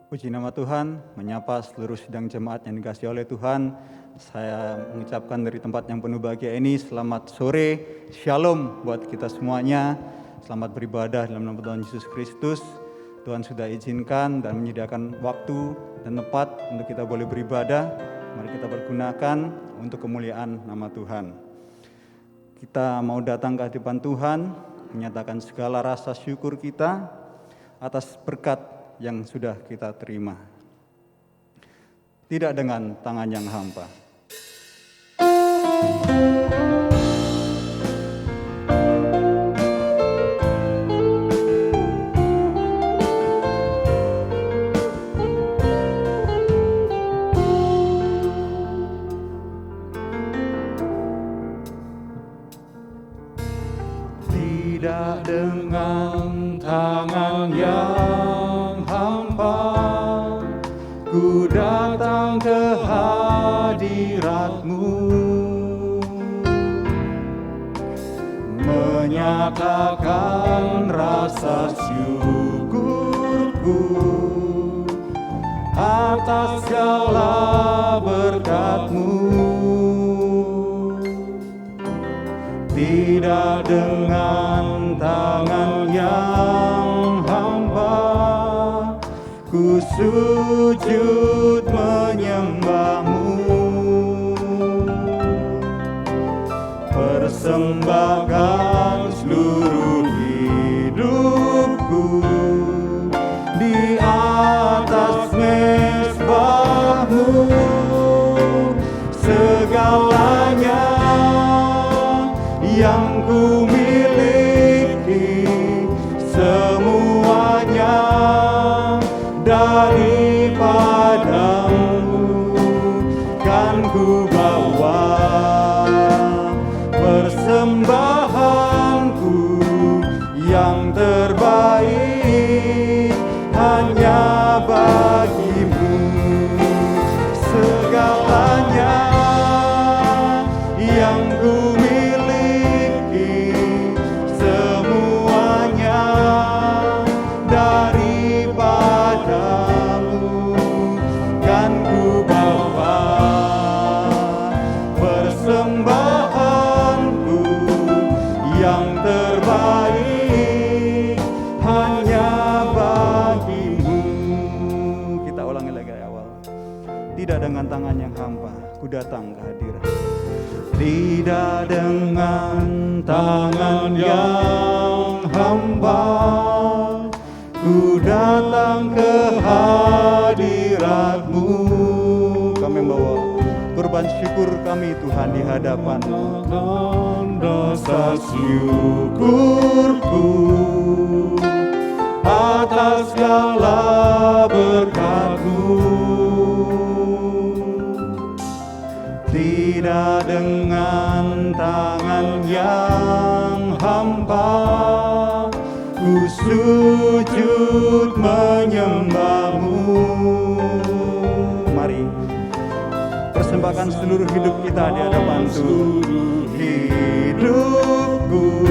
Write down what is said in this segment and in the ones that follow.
Puji nama Tuhan, menyapa seluruh sidang jemaat yang dikasihi oleh Tuhan. Saya mengucapkan dari tempat yang penuh bahagia ini, selamat sore, shalom buat kita semuanya. Selamat beribadah dalam nama Tuhan Yesus Kristus. Tuhan sudah izinkan dan menyediakan waktu dan tempat untuk kita boleh beribadah. Mari kita pergunakan untuk kemuliaan nama Tuhan. Kita mau datang ke hadapan Tuhan, menyatakan segala rasa syukur kita atas berkat yang sudah kita terima. Tidak dengan tangan yang hampa. Tidak dengan tangan yang hampa, ku datang ke hadirat-Mu, menyatakan rasa syukurku atas segala berkat-Mu. Tidak dengan tangan yang hampa, ku sujud menyembah-Mu, persembahkan seluruh hidupku di atas mezbah-Mu, segalanya yang ku miliki, semuanya daripada-Mu kan ku bawa, persembahanku yang terbaik hanya bagi-Mu, segalanya yang ku miliki, semuanya daripada-Mu kan ku bawa, persembahanku yang terbaik hanya bagi-Mu. Kita ulangi lagi dari awal. Tidak dengan tangan yang hampa, ku datang ke hadirat. Tidak dengan tangan yang hampa, ku datang ke hadirat-Mu. Kami membawa kurban syukur kami Tuhan di hadapan-Mu. Rasa syukurku atas segala berkat-Mu. Tidak dengan tangan yang hampa, ku sujud menyembah-Mu. Mari persembahkan seluruh hidup kita di hadapan Tuhan. Hidupku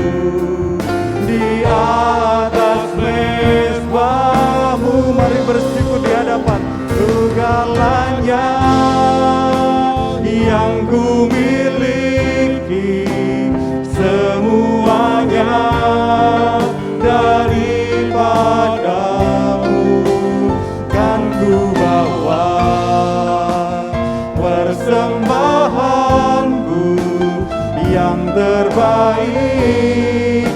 di atas mezbah-Mu, mari bersyukur di hadapan segalanya yang ku miliki, semuanya daripada-Mu kan ku bawa, persembahanku yang terbaik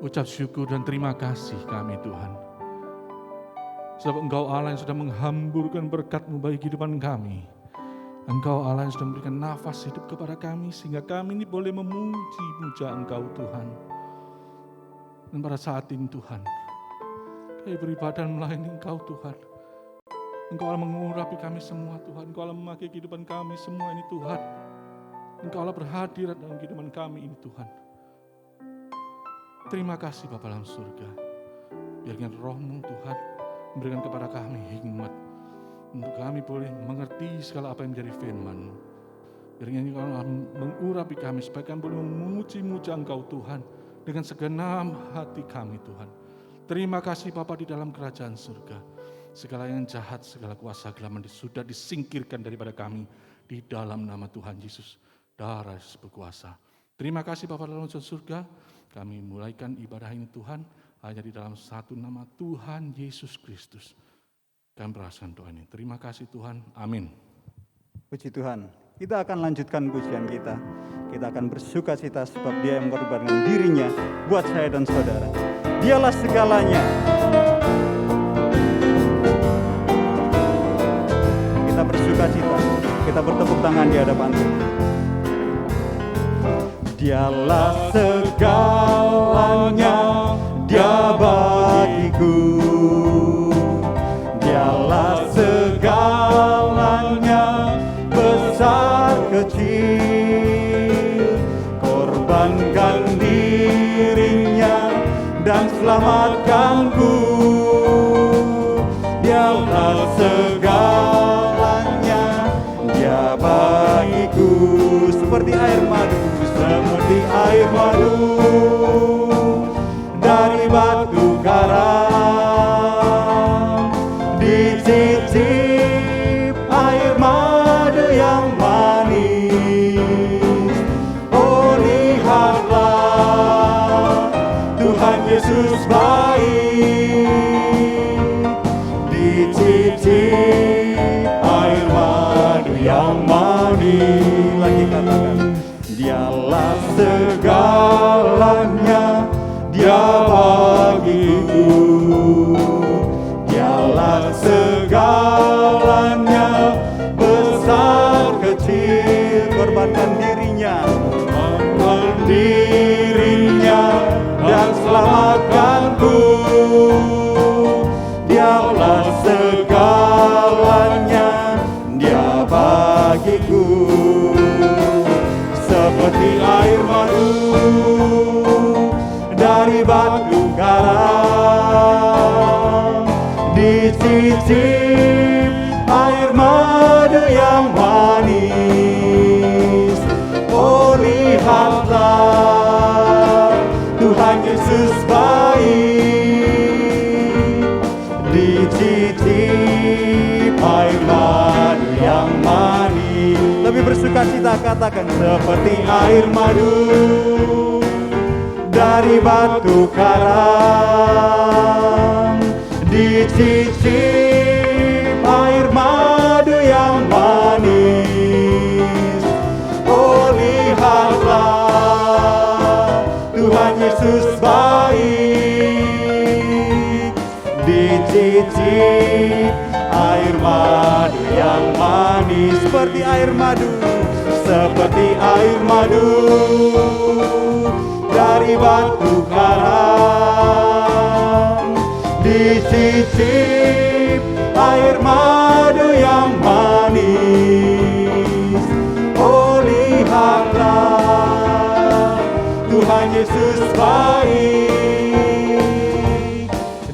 Ucap syukur dan terima kasih kami Tuhan. Sebab Engkau Allah yang sudah menghamburkan berkat-Mu bagi kehidupan kami. Engkau Allah yang sudah memberikan nafas hidup kepada kami sehingga kami ini boleh memuji-muja Engkau Tuhan. Dan pada saat ini Tuhan, kami beribadah melayani Engkau Tuhan. Engkau Allah mengurapi kami semua Tuhan. Engkau Allah memakai kehidupan kami semua ini Tuhan. Engkau Allah berhadirat dalam kehidupan kami ini Tuhan. Terima kasih Bapa dalam surga. Biarkan Roh-Mu Tuhan memberikan kepada kami hikmat untuk kami boleh mengerti segala apa yang menjadi firman-Mu. Biarkan Engkau Allah mengurapi kami supaya kami boleh memuji-muja Engkau Tuhan dengan segenap hati kami Tuhan. Terima kasih Bapa di dalam kerajaan surga. Segala yang jahat, segala kuasa gelap sudah disingkirkan daripada kami di dalam nama Tuhan Yesus. Darah Yesus berkuasa. Terima kasih Bapa dalam surga. Kami mulaikan ibadah ini Tuhan hanya di dalam satu nama Tuhan Yesus Kristus. Kami beraskan doa ini. Terima kasih Tuhan. Amin. Puji Tuhan. Kita akan lanjutkan pujian kita. Kita akan bersuka cita sebab Dia yang mengorbankan dirinya buat saya dan saudara. Dialah segalanya. Kita bersuka cita. Kita bertepuk tangan di hadapan Tuhan. Dialah segalanya, Dia bagiku. Dialah segalanya, besar kecil. Korbankan dirinya dan selamatkanku. Dialah segalanya, Dia bagiku. Seperti air madu, seperti air madu dari batu karang, dicicip air madu yang manis. Oh lihatlah Tuhan Yesus baik, dicicip air madu yang manis. Lagi katakan, Dialah segalanya, Dia bagiku. Dialah segalanya, besar kecil. Korbankan dirinya, korbankan dirinya dan selamatkanku. Dialah segalanya, Dia bagiku. Seperti air madu dari batu karang, dicicip air madu yang manis. Oh lihatlah Tuhan Yesus baik, dicicip air madu yang manis. Lebih bersuka cita katakan, seperti air madu dari batu karang, dicicip air madu yang manis. Oh lihatlah Tuhan Yesus baik, dicicip air madu yang manis. Seperti air madu, seperti air madu dari batu karang, dicicip air madu yang manis. Oh lihatlah Tuhan Yesus baik,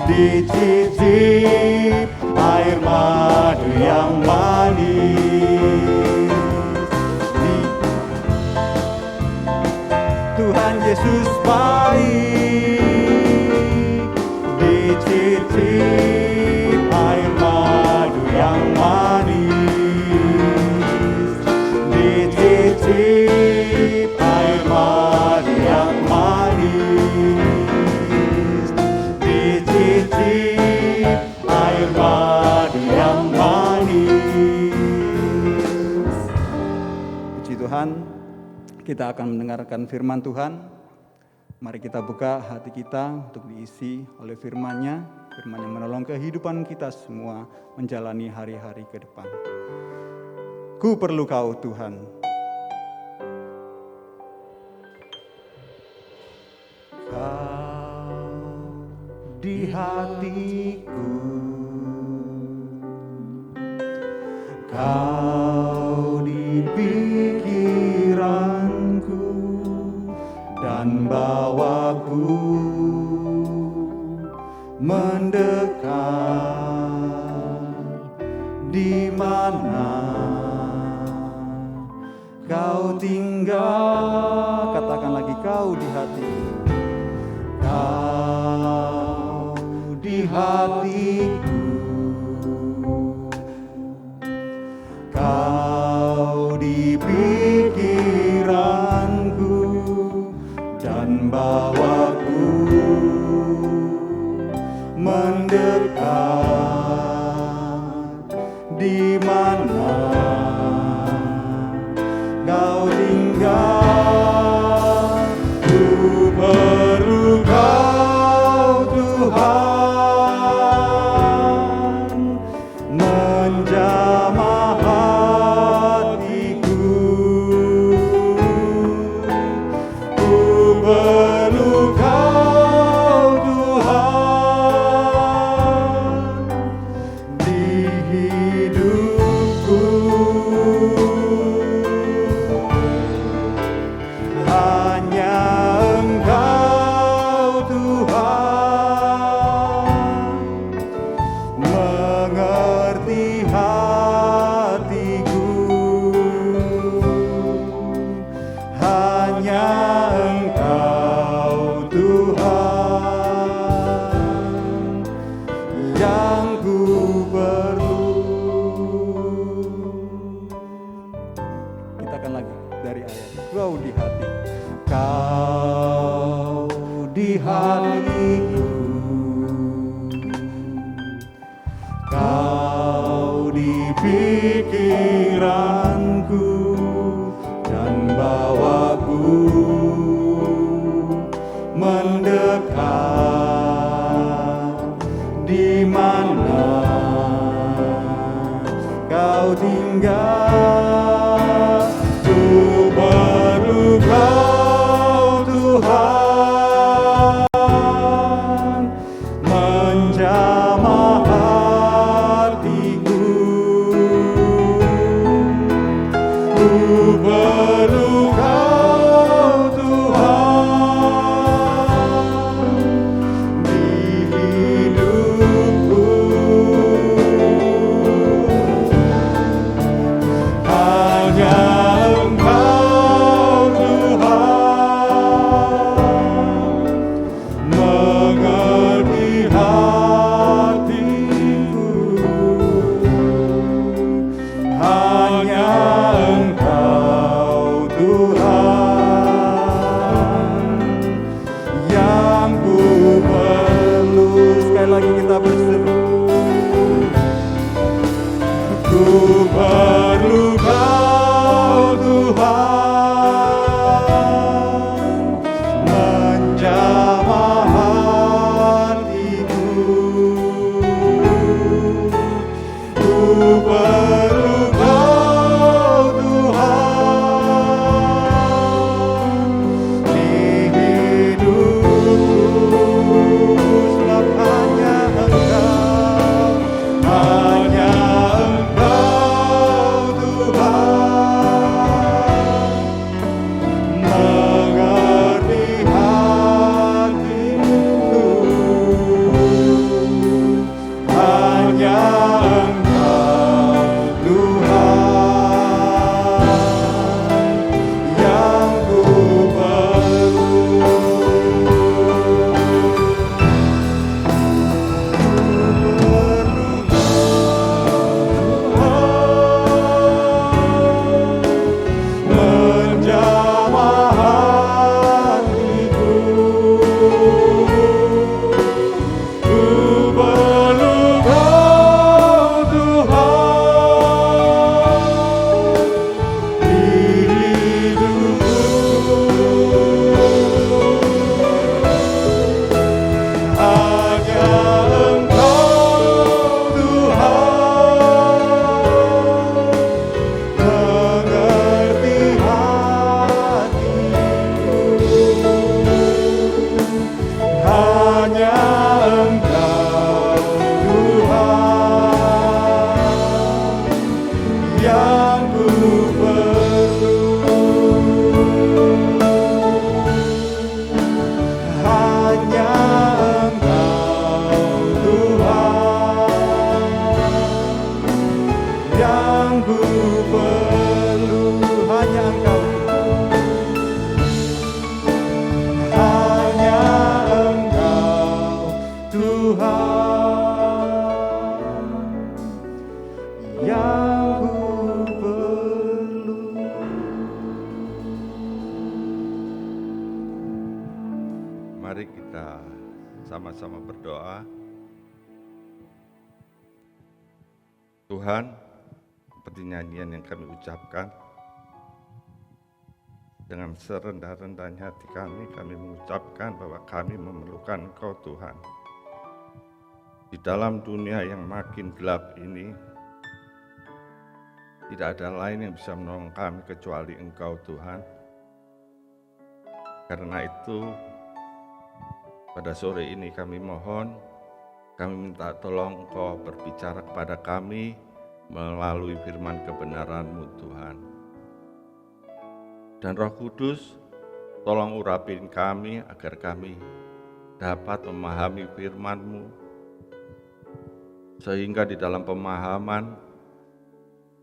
dicicip air madu yang manis. Tuhan Yesus baik, dicicip air madu yang manis. Dicicip air madu yang manis. Dicicip air madu yang manis. Puji Tuhan, kita akan mendengarkan firman Tuhan. Mari kita buka hati kita untuk diisi oleh firman-Nya, firman yang menolong kehidupan kita semua menjalani hari-hari ke depan. Ku perlu Kau Tuhan. Kau di hatiku, Kau di pikiranku, dan bawaku mendekat di mana Kau tinggal. Katakan lagi, Kau di hati, Kau di hatiku, Kau di pikiranku, dan bawaku mendekat di mana Kau tinggal. Ku perlu Kau Tuhan, menjamah hatiku. Ku perlu Kau Tuhan di hidupku. Hanya Engkau Tuhan mengerti hatiku. Hanya Engkau Tuhan yang ku perlu. Kita akan lagi dari ayat Kau di hati. Kau di hatiku, Kau di pikiranku, dan bawaku mendekat di mana Kau tinggal. Ku perlu Kau Tuhan, menjamah hatiku. Ku perlu Kau Tuhan di hidupku. Hanya Engkau Tuhan mengerti hatiku. Hanya Engkau Tuhan Mari kita sama-sama berdoa. Tuhan, seperti nyanyian yang kami ucapkan, dengan serendah-rendahnya hati kami mengucapkan bahwa kami memerlukan Engkau Tuhan. Di dalam dunia yang makin gelap ini, tidak ada lain yang bisa menolong kami kecuali Engkau Tuhan. Karena itu, pada sore ini kami mohon, kami minta tolong Engkau berbicara kepada kami melalui firman kebenaran-Mu Tuhan. Dan Roh Kudus, tolong urapin kami agar kami dapat memahami firman-Mu, sehingga di dalam pemahaman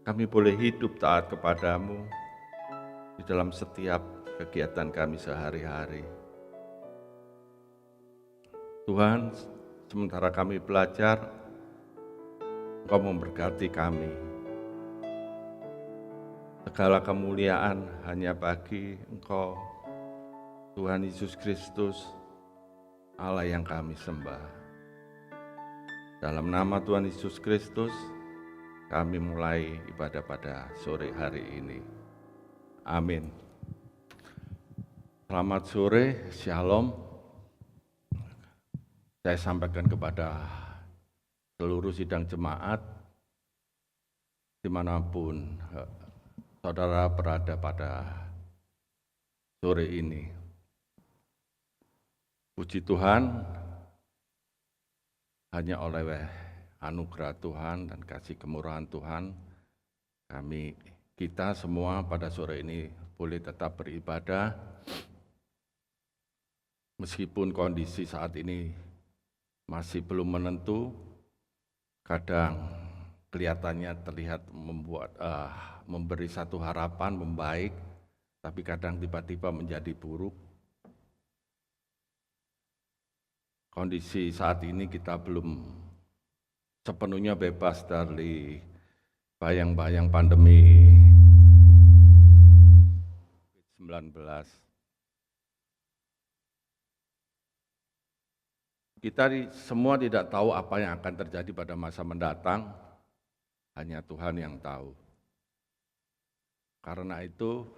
kami boleh hidup taat kepadamu di dalam setiap kegiatan kami sehari-hari. Tuhan, sementara kami belajar, Engkau memberkati kami. Segala kemuliaan hanya bagi Engkau, Tuhan Yesus Kristus, Allah yang kami sembah. Dalam nama Tuhan Yesus Kristus, kami mulai ibadah pada sore hari ini. Amin. Selamat sore, Shalom. Saya sampaikan kepada seluruh sidang jemaat, dimanapun saudara berada pada sore ini. Puji Tuhan, hanya oleh anugerah Tuhan dan kasih kemurahan Tuhan, kita semua pada sore ini boleh tetap beribadah, meskipun kondisi saat ini masih belum menentu. Kadang kelihatannya terlihat memberi satu harapan membaik, tapi kadang tiba-tiba menjadi buruk. Kondisi saat ini kita belum sepenuhnya bebas dari bayang-bayang pandemi COVID-19. Kita semua tidak tahu apa yang akan terjadi pada masa mendatang, hanya Tuhan yang tahu. Karena itu,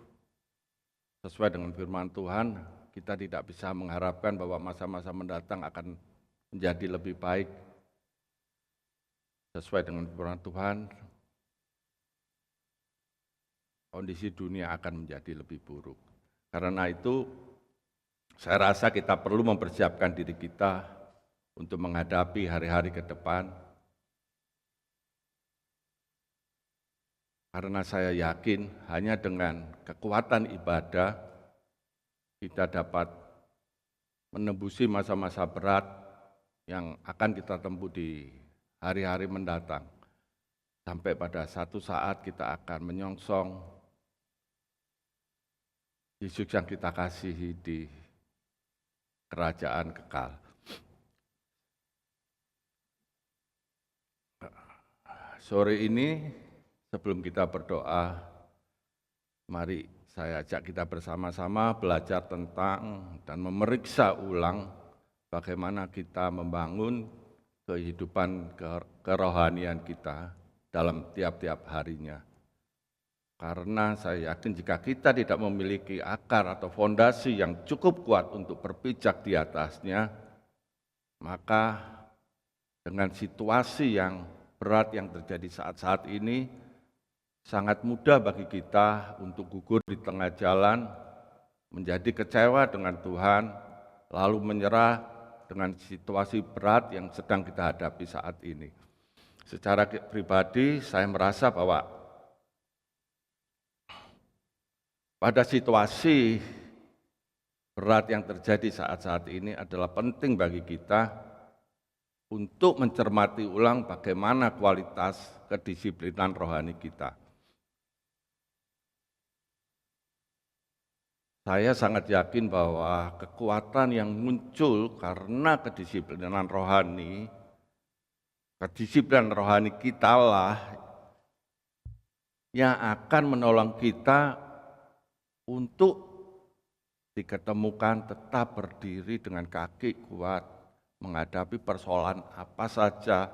sesuai dengan firman Tuhan, kita tidak bisa mengharapkan bahwa masa-masa mendatang akan menjadi lebih baik. Sesuai dengan firman Tuhan, kondisi dunia akan menjadi lebih buruk. Karena itu, saya rasa kita perlu mempersiapkan diri kita untuk menghadapi hari-hari ke depan. Karena saya yakin hanya dengan kekuatan ibadah kita dapat menembusi masa-masa berat yang akan kita tempuh di hari-hari mendatang. Sampai pada satu saat kita akan menyongsong Yesus yang kita kasihi di kerajaan kekal. Sore ini, sebelum kita berdoa, mari saya ajak kita bersama-sama belajar tentang dan memeriksa ulang bagaimana kita membangun kehidupan kerohanian kita dalam tiap-tiap harinya. Karena saya yakin jika kita tidak memiliki akar atau fondasi yang cukup kuat untuk berpijak di atasnya, maka dengan situasi yang berat yang terjadi saat-saat ini, sangat mudah bagi kita untuk gugur di tengah jalan, menjadi kecewa dengan Tuhan, lalu menyerah dengan situasi berat yang sedang kita hadapi saat ini. Secara pribadi, saya merasa bahwa pada situasi berat yang terjadi saat-saat ini adalah penting bagi kita untuk mencermati ulang bagaimana kualitas kedisiplinan rohani kita. Saya sangat yakin bahwa kekuatan yang muncul karena kedisiplinan rohani kita lah yang akan menolong kita untuk diketemukan tetap berdiri dengan kaki kuat, menghadapi persoalan apa saja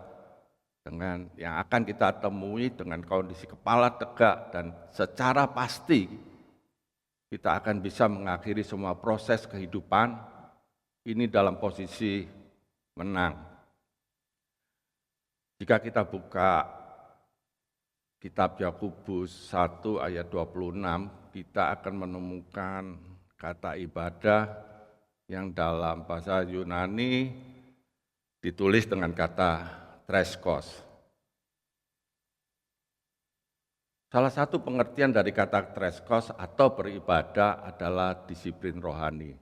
dengan yang akan kita temui dengan kondisi kepala tegak dan secara pasti kita akan bisa mengakhiri semua proses kehidupan ini dalam posisi menang. Jika kita buka kitab Yakobus 1 ayat 26, kita akan menemukan kata ibadah yang dalam bahasa Yunani ditulis dengan kata treskos. Salah satu pengertian dari kata treskos atau beribadah adalah disiplin rohani.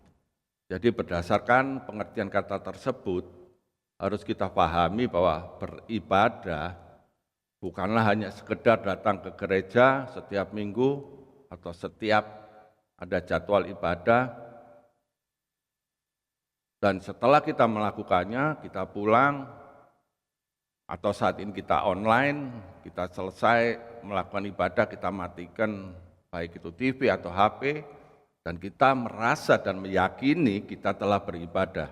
Jadi berdasarkan pengertian kata tersebut, harus kita pahami bahwa beribadah bukanlah hanya sekedar datang ke gereja setiap minggu atau setiap ada jadwal ibadah, dan setelah kita melakukannya, kita pulang, atau saat ini kita online, kita selesai melakukan ibadah, kita matikan baik itu TV atau HP, dan kita merasa dan meyakini kita telah beribadah.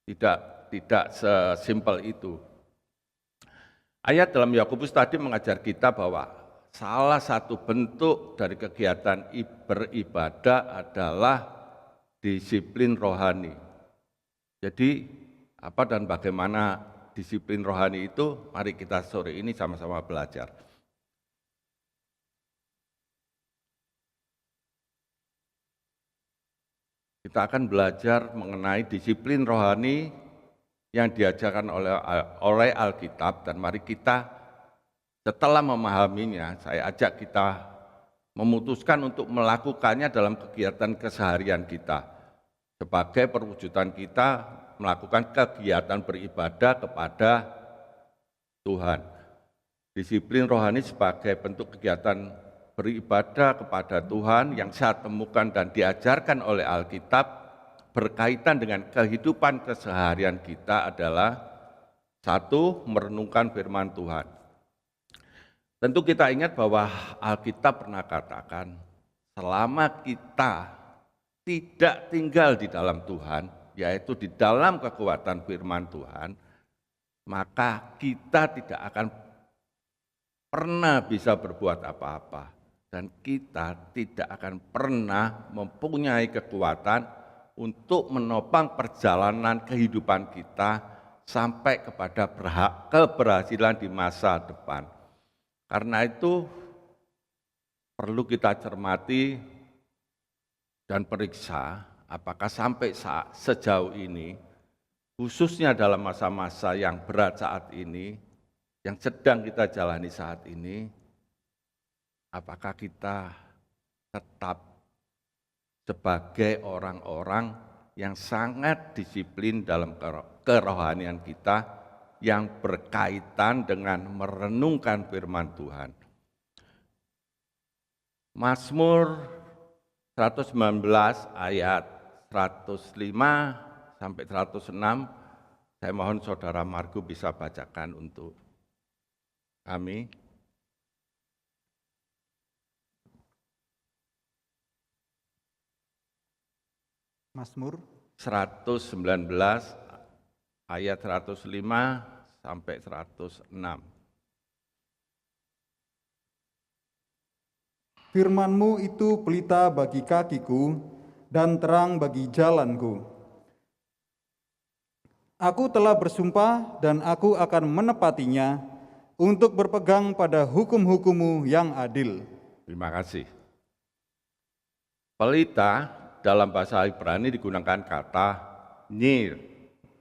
Tidak sesimpel itu. Ayat dalam Yakobus tadi mengajar kita bahwa salah satu bentuk dari kegiatan beribadah adalah disiplin rohani. Jadi apa dan bagaimana disiplin rohani itu, mari kita sore ini sama-sama belajar. Kita akan belajar mengenai disiplin rohani yang diajarkan oleh Alkitab, dan mari kita setelah memahaminya, saya ajak kita memutuskan untuk melakukannya dalam kegiatan keseharian kita sebagai perwujudan kita melakukan kegiatan beribadah kepada Tuhan. Disiplin rohani sebagai bentuk kegiatan beribadah kepada Tuhan yang saya temukan dan diajarkan oleh Alkitab berkaitan dengan kehidupan keseharian kita adalah satu, merenungkan firman Tuhan. Tentu kita ingat bahwa Alkitab pernah katakan, selama kita tidak tinggal di dalam Tuhan, yaitu di dalam kekuatan firman Tuhan, maka kita tidak akan pernah bisa berbuat apa-apa. Dan kita tidak akan pernah mempunyai kekuatan untuk menopang perjalanan kehidupan kita sampai kepada keberhasilan di masa depan. Karena itu perlu kita cermati dan periksa apakah sampai sejauh ini, khususnya dalam masa-masa yang berat saat ini, yang sedang kita jalani saat ini, apakah kita tetap sebagai orang-orang yang sangat disiplin dalam kerohanian kita, yang berkaitan dengan merenungkan firman Tuhan. Mazmur 119 ayat 105 sampai 106, saya mohon saudara Margo bisa bacakan untuk kami. Mazmur 119 ayat 105 sampai 106. Firman-Mu itu pelita bagi kakiku dan terang bagi jalanku. Aku telah bersumpah dan aku akan menepatinya untuk berpegang pada hukum-hukum-Mu yang adil. Terima kasih. Pelita dalam bahasa Ibrani digunakan kata nir,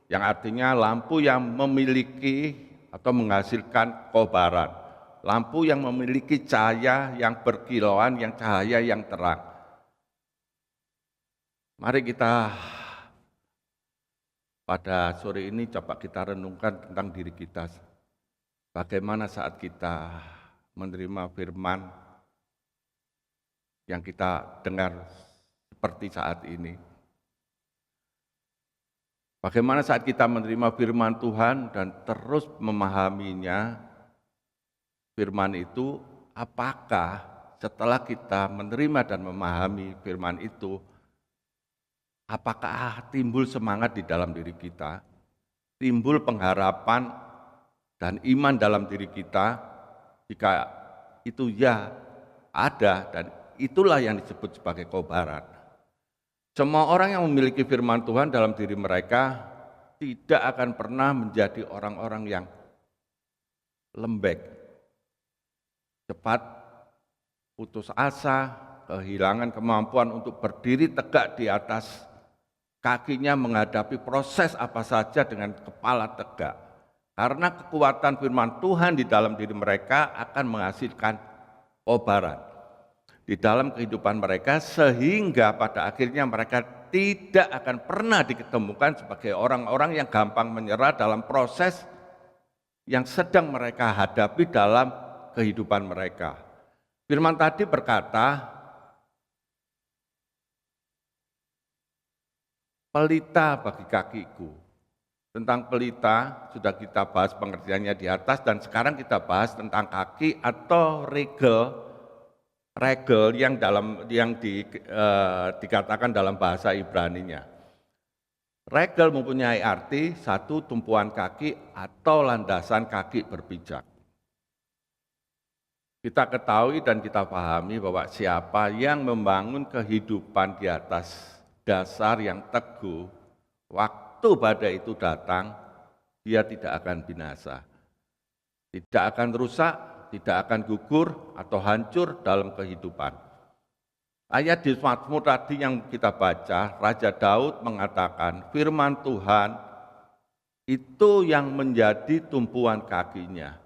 yang artinya lampu yang memiliki atau menghasilkan kobaran. Lampu yang memiliki cahaya yang berkilauan, yang cahaya yang terang. Mari kita pada sore ini coba kita renungkan tentang diri kita. Bagaimana saat kita menerima firman yang kita dengar seperti saat ini. Bagaimana saat kita menerima firman Tuhan dan terus memahaminya, firman itu, apakah setelah kita menerima dan memahami firman itu, apakah timbul semangat di dalam diri kita, timbul pengharapan dan iman dalam diri kita? Jika itu ya ada, dan itulah yang disebut sebagai kobaran. Semua orang yang memiliki firman Tuhan dalam diri mereka tidak akan pernah menjadi orang-orang yang lembek, cepat putus asa, kehilangan kemampuan untuk berdiri tegak di atas kakinya menghadapi proses apa saja dengan kepala tegak. Karena kekuatan firman Tuhan di dalam diri mereka akan menghasilkan kobaran di dalam kehidupan mereka, sehingga pada akhirnya mereka tidak akan pernah diketemukan sebagai orang-orang yang gampang menyerah dalam proses yang sedang mereka hadapi dalam kehidupan mereka. Firman tadi berkata, pelita bagi kakiku. Tentang pelita sudah kita bahas pengertiannya di atas, dan sekarang kita bahas tentang kaki atau regel yang dikatakan dalam bahasa Ibrani-nya. Regel mempunyai arti satu tumpuan kaki atau landasan kaki berpijak. Kita ketahui dan kita pahami bahwa siapa yang membangun kehidupan di atas dasar yang teguh, waktu badai itu datang, dia tidak akan binasa, tidak akan rusak, tidak akan gugur atau hancur dalam kehidupan. Ayat di Mazmur tadi yang kita baca, Raja Daud mengatakan firman Tuhan itu yang menjadi tumpuan kakinya.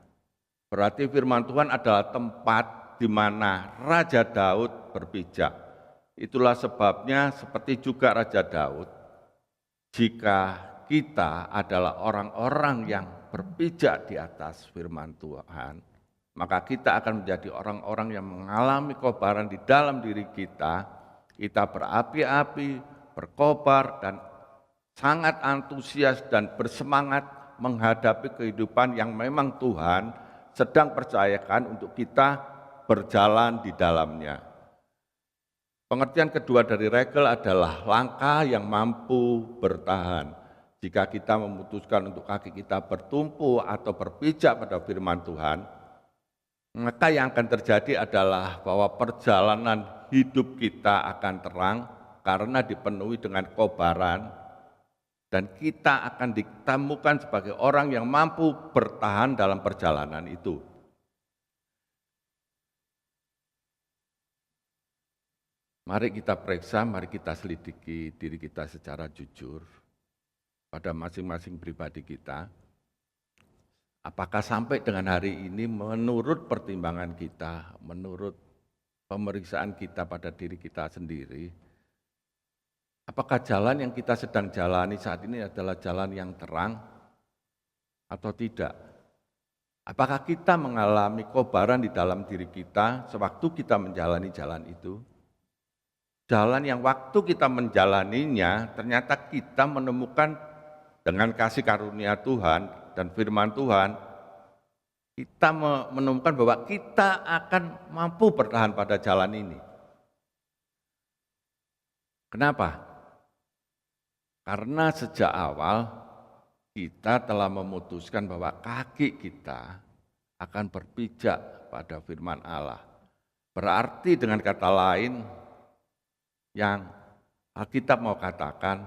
Berarti firman Tuhan adalah tempat di mana Raja Daud berpijak. Itulah sebabnya seperti juga Raja Daud, jika kita adalah orang-orang yang berpijak di atas firman Tuhan, maka kita akan menjadi orang-orang yang mengalami kobaran di dalam diri kita. Kita berapi-api, berkobar, dan sangat antusias dan bersemangat menghadapi kehidupan yang memang Tuhan sedang percayakan untuk kita berjalan di dalamnya. Pengertian kedua dari regel adalah langkah yang mampu bertahan. Jika kita memutuskan untuk kaki kita bertumpu atau berpijak pada firman Tuhan, maka yang akan terjadi adalah bahwa perjalanan hidup kita akan terang karena dipenuhi dengan kobaran, dan kita akan ditemukan sebagai orang yang mampu bertahan dalam perjalanan itu. Mari kita periksa, mari kita selidiki diri kita secara jujur pada masing-masing pribadi kita. Apakah sampai dengan hari ini menurut pertimbangan kita, menurut pemeriksaan kita pada diri kita sendiri, apakah jalan yang kita sedang jalani saat ini adalah jalan yang terang atau tidak? Apakah kita mengalami kobaran di dalam diri kita sewaktu kita menjalani jalan itu? Jalan yang waktu kita menjalaninya, ternyata kita menemukan dengan kasih karunia Tuhan dan firman Tuhan, kita menemukan bahwa kita akan mampu bertahan pada jalan ini. Kenapa? Karena sejak awal kita telah memutuskan bahwa kaki kita akan berpijak pada firman Allah. Berarti dengan kata lain, yang Alkitab mau katakan,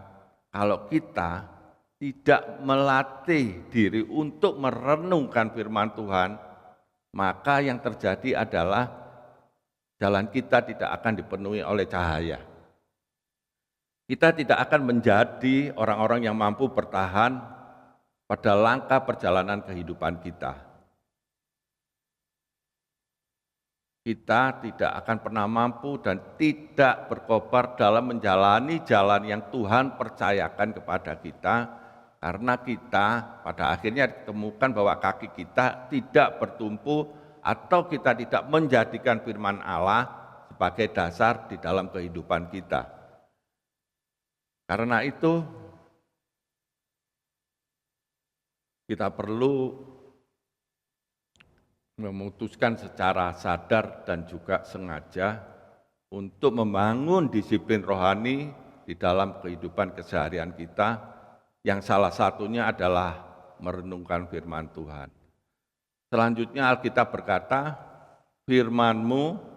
kalau kita tidak melatih diri untuk merenungkan firman Tuhan, maka yang terjadi adalah jalan kita tidak akan dipenuhi oleh cahaya. Kita tidak akan menjadi orang-orang yang mampu bertahan pada langkah perjalanan kehidupan kita. kita tidak akan pernah mampu dan tidak berkobar dalam menjalani jalan yang Tuhan percayakan kepada kita, karena kita pada akhirnya ditemukan bahwa kaki kita tidak bertumpu atau kita tidak menjadikan firman Allah sebagai dasar di dalam kehidupan kita. Karena itu kita perlu memutuskan secara sadar dan juga sengaja untuk membangun disiplin rohani di dalam kehidupan keseharian kita, yang salah satunya adalah merenungkan firman Tuhan. Selanjutnya Alkitab berkata, firman-Mu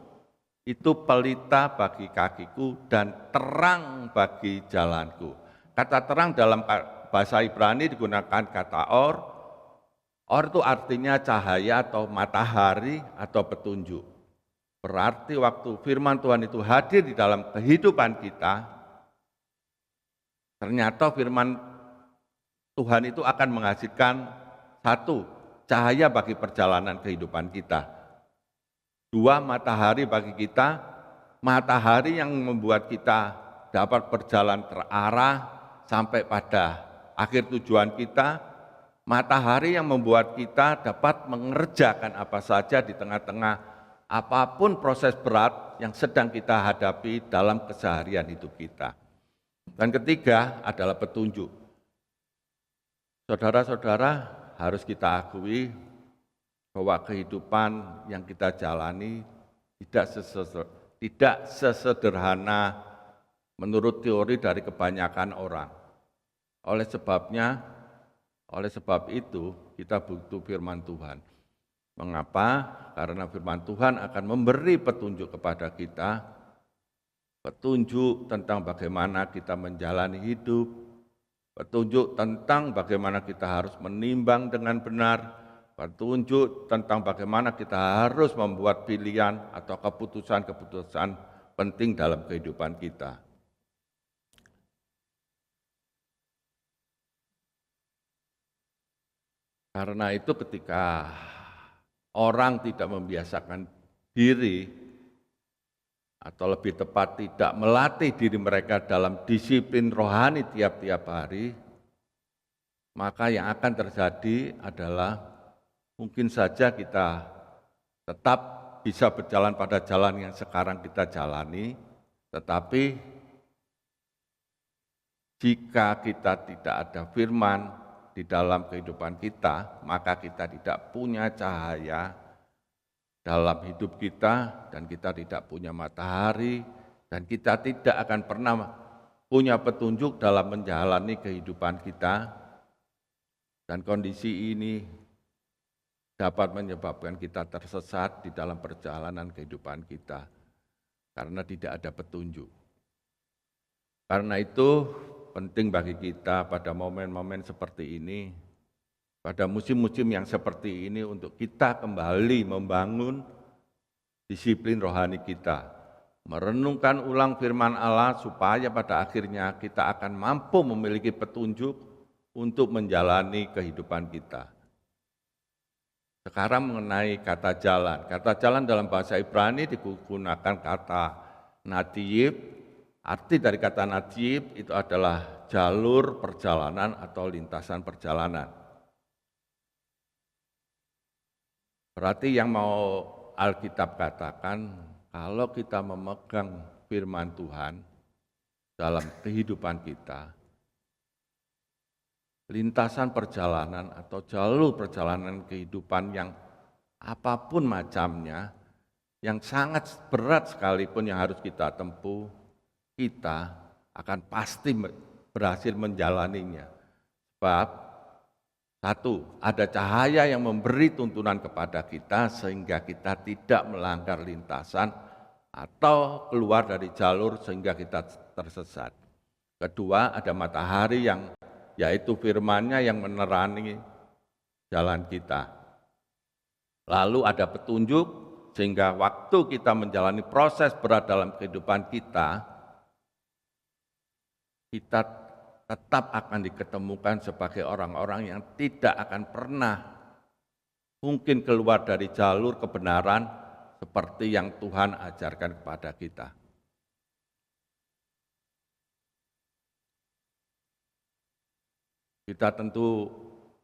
itu pelita bagi kakiku dan terang bagi jalanku. Kata terang dalam bahasa Ibrani digunakan kata or. Or itu artinya cahaya atau matahari atau petunjuk. Berarti waktu firman Tuhan itu hadir di dalam kehidupan kita, ternyata firman Tuhan itu akan menghasilkan satu, cahaya bagi perjalanan kehidupan kita. Dua, matahari bagi kita, matahari yang membuat kita dapat berjalan terarah sampai pada akhir tujuan kita. Matahari yang membuat kita dapat mengerjakan apa saja di tengah-tengah apapun proses berat yang sedang kita hadapi dalam keseharian hidup kita. Dan ketiga adalah petunjuk. Saudara-saudara, harus kita akui bahwa kehidupan yang kita jalani tidak sesederhana menurut teori dari kebanyakan orang. Oleh sebab itu, kita butuh firman Tuhan. Mengapa? Karena firman Tuhan akan memberi petunjuk kepada kita, petunjuk tentang bagaimana kita menjalani hidup, petunjuk tentang bagaimana kita harus menimbang dengan benar, petunjuk tentang bagaimana kita harus membuat pilihan atau keputusan-keputusan penting dalam kehidupan kita. Karena itu ketika orang tidak membiasakan diri, atau lebih tepat tidak melatih diri mereka dalam disiplin rohani tiap-tiap hari, maka yang akan terjadi adalah mungkin saja kita tetap bisa berjalan pada jalan yang sekarang kita jalani, tetapi jika kita tidak ada firman di dalam kehidupan kita, maka kita tidak punya cahaya dalam hidup kita, dan kita tidak punya matahari, dan kita tidak akan pernah punya petunjuk dalam menjalani kehidupan kita. Dan kondisi ini dapat menyebabkan kita tersesat di dalam perjalanan kehidupan kita, karena tidak ada petunjuk. Karena itu penting bagi kita pada momen-momen seperti ini, pada musim-musim yang seperti ini, untuk kita kembali membangun disiplin rohani kita, merenungkan ulang firman Allah supaya pada akhirnya kita akan mampu memiliki petunjuk untuk menjalani kehidupan kita. Sekarang mengenai kata jalan dalam bahasa Ibrani digunakan kata natiyib. Arti dari kata natiyib itu adalah jalur perjalanan atau lintasan perjalanan. Berarti yang mau Alkitab katakan, kalau kita memegang firman Tuhan dalam kehidupan kita, lintasan perjalanan atau jalur perjalanan kehidupan yang apapun macamnya, yang sangat berat sekalipun yang harus kita tempuh, kita akan pasti berhasil menjalaninya. Sebab satu, ada cahaya yang memberi tuntunan kepada kita sehingga kita tidak melanggar lintasan atau keluar dari jalur sehingga kita tersesat. Kedua, ada matahari yang yaitu firman-Nya yang menerangi jalan kita. Lalu ada petunjuk sehingga waktu kita menjalani proses berat dalam kehidupan kita tetap akan diketemukan sebagai orang-orang yang tidak akan pernah mungkin keluar dari jalur kebenaran seperti yang Tuhan ajarkan kepada kita. Kita tentu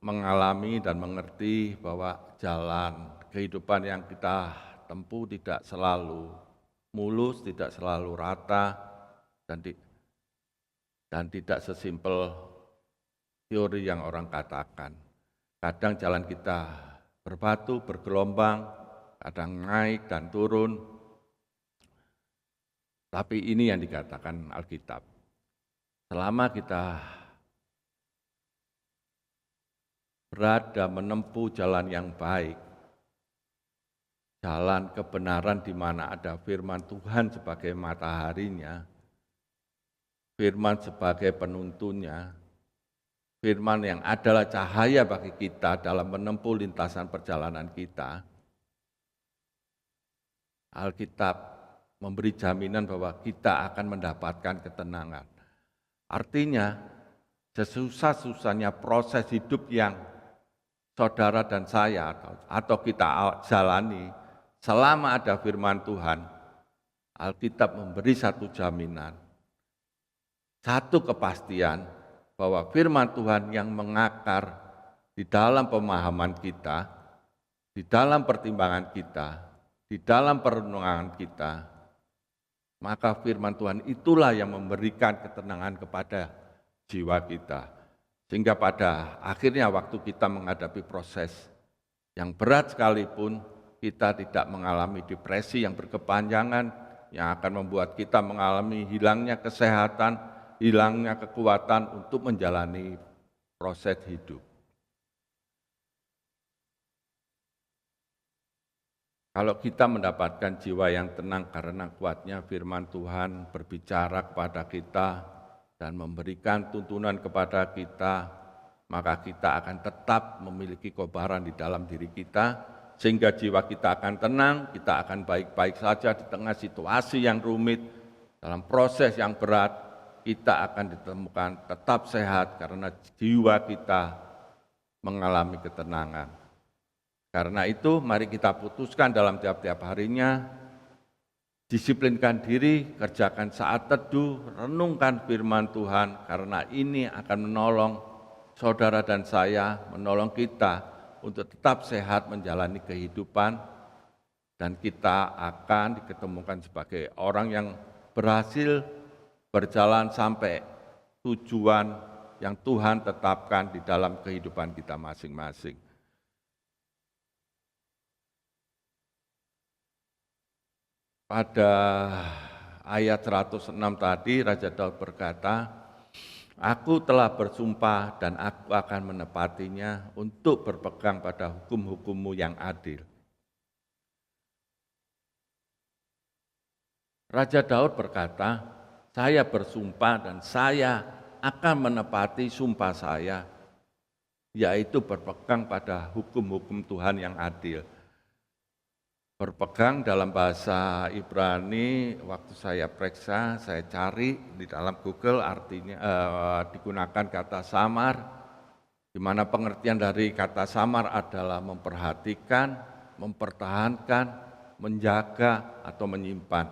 mengalami dan mengerti bahwa jalan kehidupan yang kita tempuh tidak selalu mulus, tidak selalu rata, dan tidak sesimpel teori yang orang katakan. Kadang jalan kita berbatu, bergelombang, kadang naik dan turun. Tapi ini yang dikatakan Alkitab. Selama kita berada menempuh jalan yang baik, jalan kebenaran di mana ada firman Tuhan sebagai mataharinya, firman sebagai penuntunnya, firman yang adalah cahaya bagi kita dalam menempuh lintasan perjalanan kita. Alkitab memberi jaminan bahwa kita akan mendapatkan ketenangan. Artinya, sesusah-susahnya proses hidup yang saudara dan saya atau kita jalani, selama ada firman Tuhan, Alkitab memberi satu jaminan, satu kepastian bahwa firman Tuhan yang mengakar di dalam pemahaman kita, di dalam pertimbangan kita, di dalam perenungan kita, maka firman Tuhan itulah yang memberikan ketenangan kepada jiwa kita. Sehingga pada akhirnya waktu kita menghadapi proses yang berat sekalipun, kita tidak mengalami depresi yang berkepanjangan, yang akan membuat kita mengalami hilangnya kesehatan, hilangnya kekuatan untuk menjalani proses hidup. Kalau kita mendapatkan jiwa yang tenang karena kuatnya firman Tuhan berbicara kepada kita, dan memberikan tuntunan kepada kita, maka kita akan tetap memiliki kobaran di dalam diri kita, sehingga jiwa kita akan tenang, kita akan baik-baik saja di tengah situasi yang rumit, dalam proses yang berat, kita akan ditemukan tetap sehat karena jiwa kita mengalami ketenangan. Karena itu, mari kita putuskan dalam tiap-tiap harinya, disiplinkan diri, kerjakan saat teduh, renungkan firman Tuhan, karena ini akan menolong saudara dan saya, menolong kita untuk tetap sehat menjalani kehidupan, dan kita akan diketemukan sebagai orang yang berhasil berjalan sampai tujuan yang Tuhan tetapkan di dalam kehidupan kita masing-masing. Pada ayat 106 tadi, Raja Daud berkata, "Aku telah bersumpah dan aku akan menepatinya untuk berpegang pada hukum-hukum-Mu yang adil." Raja Daud berkata, "Saya bersumpah dan saya akan menepati sumpah saya, yaitu berpegang pada hukum-hukum Tuhan yang adil." Berpegang dalam bahasa Ibrani, waktu saya periksa, saya cari di dalam Google, artinya digunakan kata samar, di mana pengertian dari kata samar adalah memperhatikan, mempertahankan, menjaga, atau menyimpan.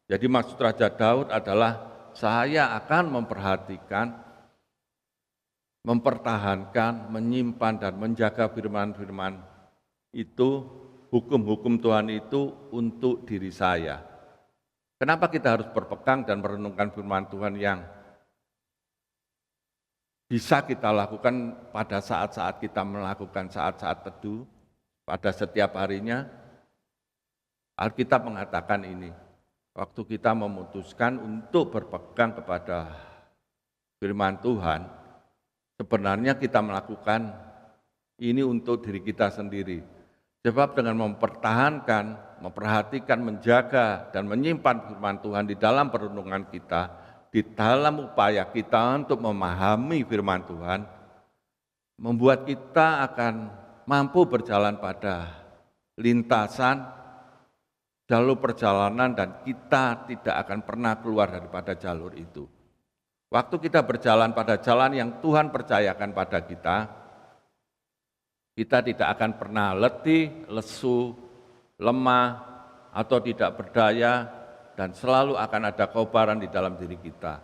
Jadi maksud Raja Daud adalah saya akan memperhatikan, mempertahankan, menyimpan, dan menjaga firman-firman itu, hukum-hukum Tuhan itu untuk diri saya. Kenapa kita harus berpegang dan merenungkan firman Tuhan yang bisa kita lakukan pada saat-saat kita melakukan saat-saat teduh, pada setiap harinya? Alkitab mengatakan ini, waktu kita memutuskan untuk berpegang kepada firman Tuhan, sebenarnya kita melakukan ini untuk diri kita sendiri. Sebab dengan mempertahankan, memperhatikan, menjaga, dan menyimpan firman Tuhan di dalam perenungan kita, di dalam upaya kita untuk memahami firman Tuhan, membuat kita akan mampu berjalan pada lintasan, jalur perjalanan, dan kita tidak akan pernah keluar daripada jalur itu. Waktu kita berjalan pada jalan yang Tuhan percayakan pada kita tidak akan pernah letih, lesu, lemah, atau tidak berdaya, dan selalu akan ada kobaran di dalam diri kita.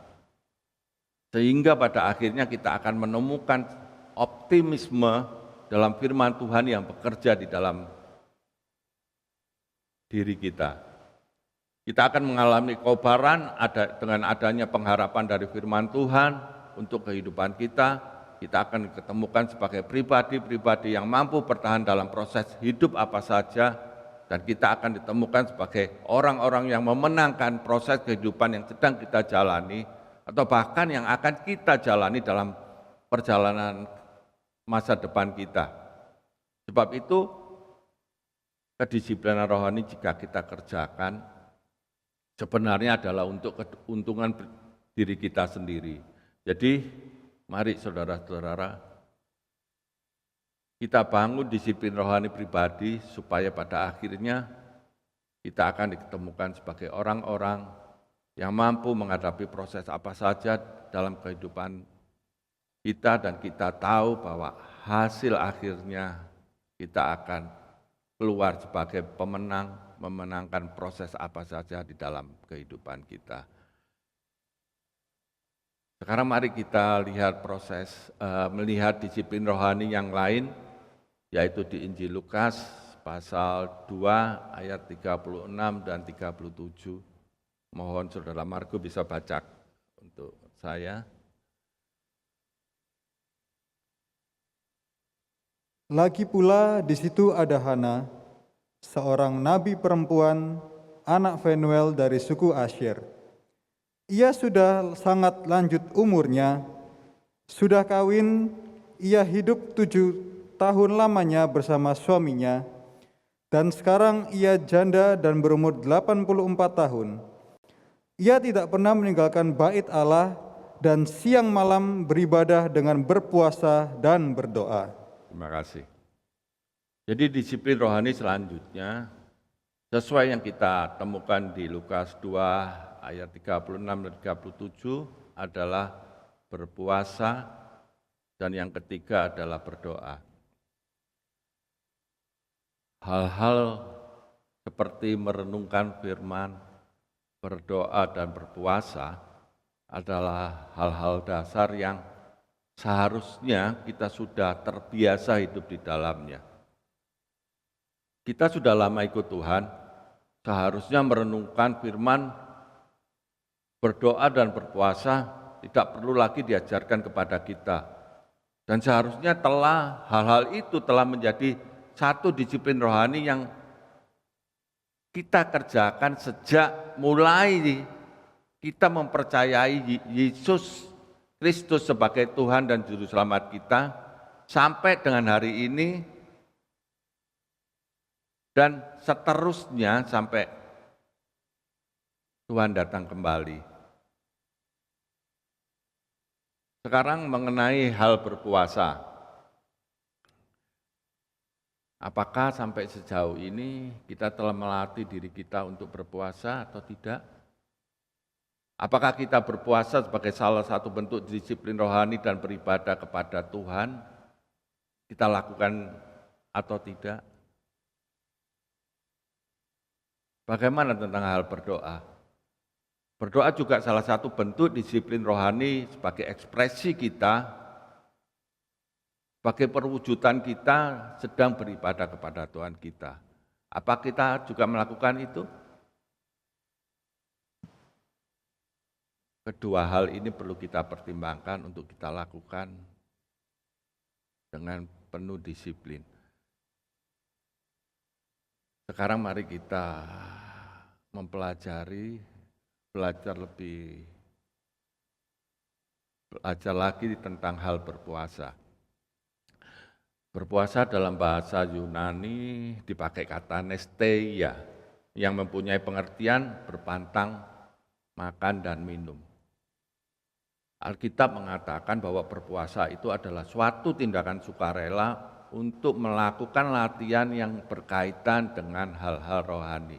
Sehingga pada akhirnya kita akan menemukan optimisme dalam firman Tuhan yang bekerja di dalam diri kita. Kita akan mengalami kobaran dengan adanya pengharapan dari firman Tuhan untuk kehidupan kita. Kita akan ketemukan sebagai pribadi-pribadi yang mampu bertahan dalam proses hidup apa saja, dan kita akan ditemukan sebagai orang-orang yang memenangkan proses kehidupan yang sedang kita jalani, atau bahkan yang akan kita jalani dalam perjalanan masa depan kita. Sebab itu, kedisiplinan rohani jika kita kerjakan, sebenarnya adalah untuk keuntungan diri kita sendiri. Jadi, mari saudara-saudara, kita bangun disiplin rohani pribadi supaya pada akhirnya kita akan ditemukan sebagai orang-orang yang mampu menghadapi proses apa saja dalam kehidupan kita, dan kita tahu bahwa hasil akhirnya kita akan keluar sebagai pemenang, memenangkan proses apa saja di dalam kehidupan kita. Sekarang mari kita lihat melihat disiplin rohani yang lain, yaitu di Injil Lukas pasal 2 ayat 36 dan 37. Mohon saudara Margo bisa baca untuk saya. Lagi pula di situ ada Hana, seorang nabi perempuan, anak Fanuel dari suku Asyer. Ia sudah sangat lanjut umurnya, sudah kawin, ia hidup 7 tahun lamanya bersama suaminya, dan sekarang ia janda dan berumur 84 tahun. Ia tidak pernah meninggalkan bait Allah dan siang malam beribadah dengan berpuasa dan berdoa. Terima kasih. Jadi disiplin rohani selanjutnya, sesuai yang kita temukan di Lukas 2 ayat 36 dan 37 adalah berpuasa, dan yang ketiga adalah berdoa. Hal-hal seperti merenungkan firman, berdoa dan berpuasa adalah hal-hal dasar yang seharusnya kita sudah terbiasa hidup di dalamnya. Kita sudah lama ikut Tuhan, seharusnya merenungkan firman, berdoa dan berpuasa tidak perlu lagi diajarkan kepada kita. Dan seharusnya hal-hal itu telah menjadi satu disiplin rohani yang kita kerjakan sejak mulai kita mempercayai Yesus Kristus sebagai Tuhan dan Juru Selamat kita, sampai dengan hari ini, dan seterusnya sampai Tuhan datang kembali. Sekarang mengenai hal berpuasa. Apakah sampai sejauh ini kita telah melatih diri kita untuk berpuasa atau tidak? Apakah kita berpuasa sebagai salah satu bentuk disiplin rohani dan beribadah kepada Tuhan? Kita lakukan atau tidak? Bagaimana tentang hal berdoa? Berdoa juga salah satu bentuk disiplin rohani sebagai ekspresi kita, sebagai perwujudan kita sedang beribadah kepada Tuhan kita. Apa kita juga melakukan itu? Kedua hal ini perlu kita pertimbangkan untuk kita lakukan dengan penuh disiplin. Sekarang mari kita belajar lagi tentang hal berpuasa. Berpuasa dalam bahasa Yunani dipakai kata nesteia, yang mempunyai pengertian berpantang, makan dan minum. Alkitab mengatakan bahwa berpuasa itu adalah suatu tindakan sukarela untuk melakukan latihan yang berkaitan dengan hal-hal rohani.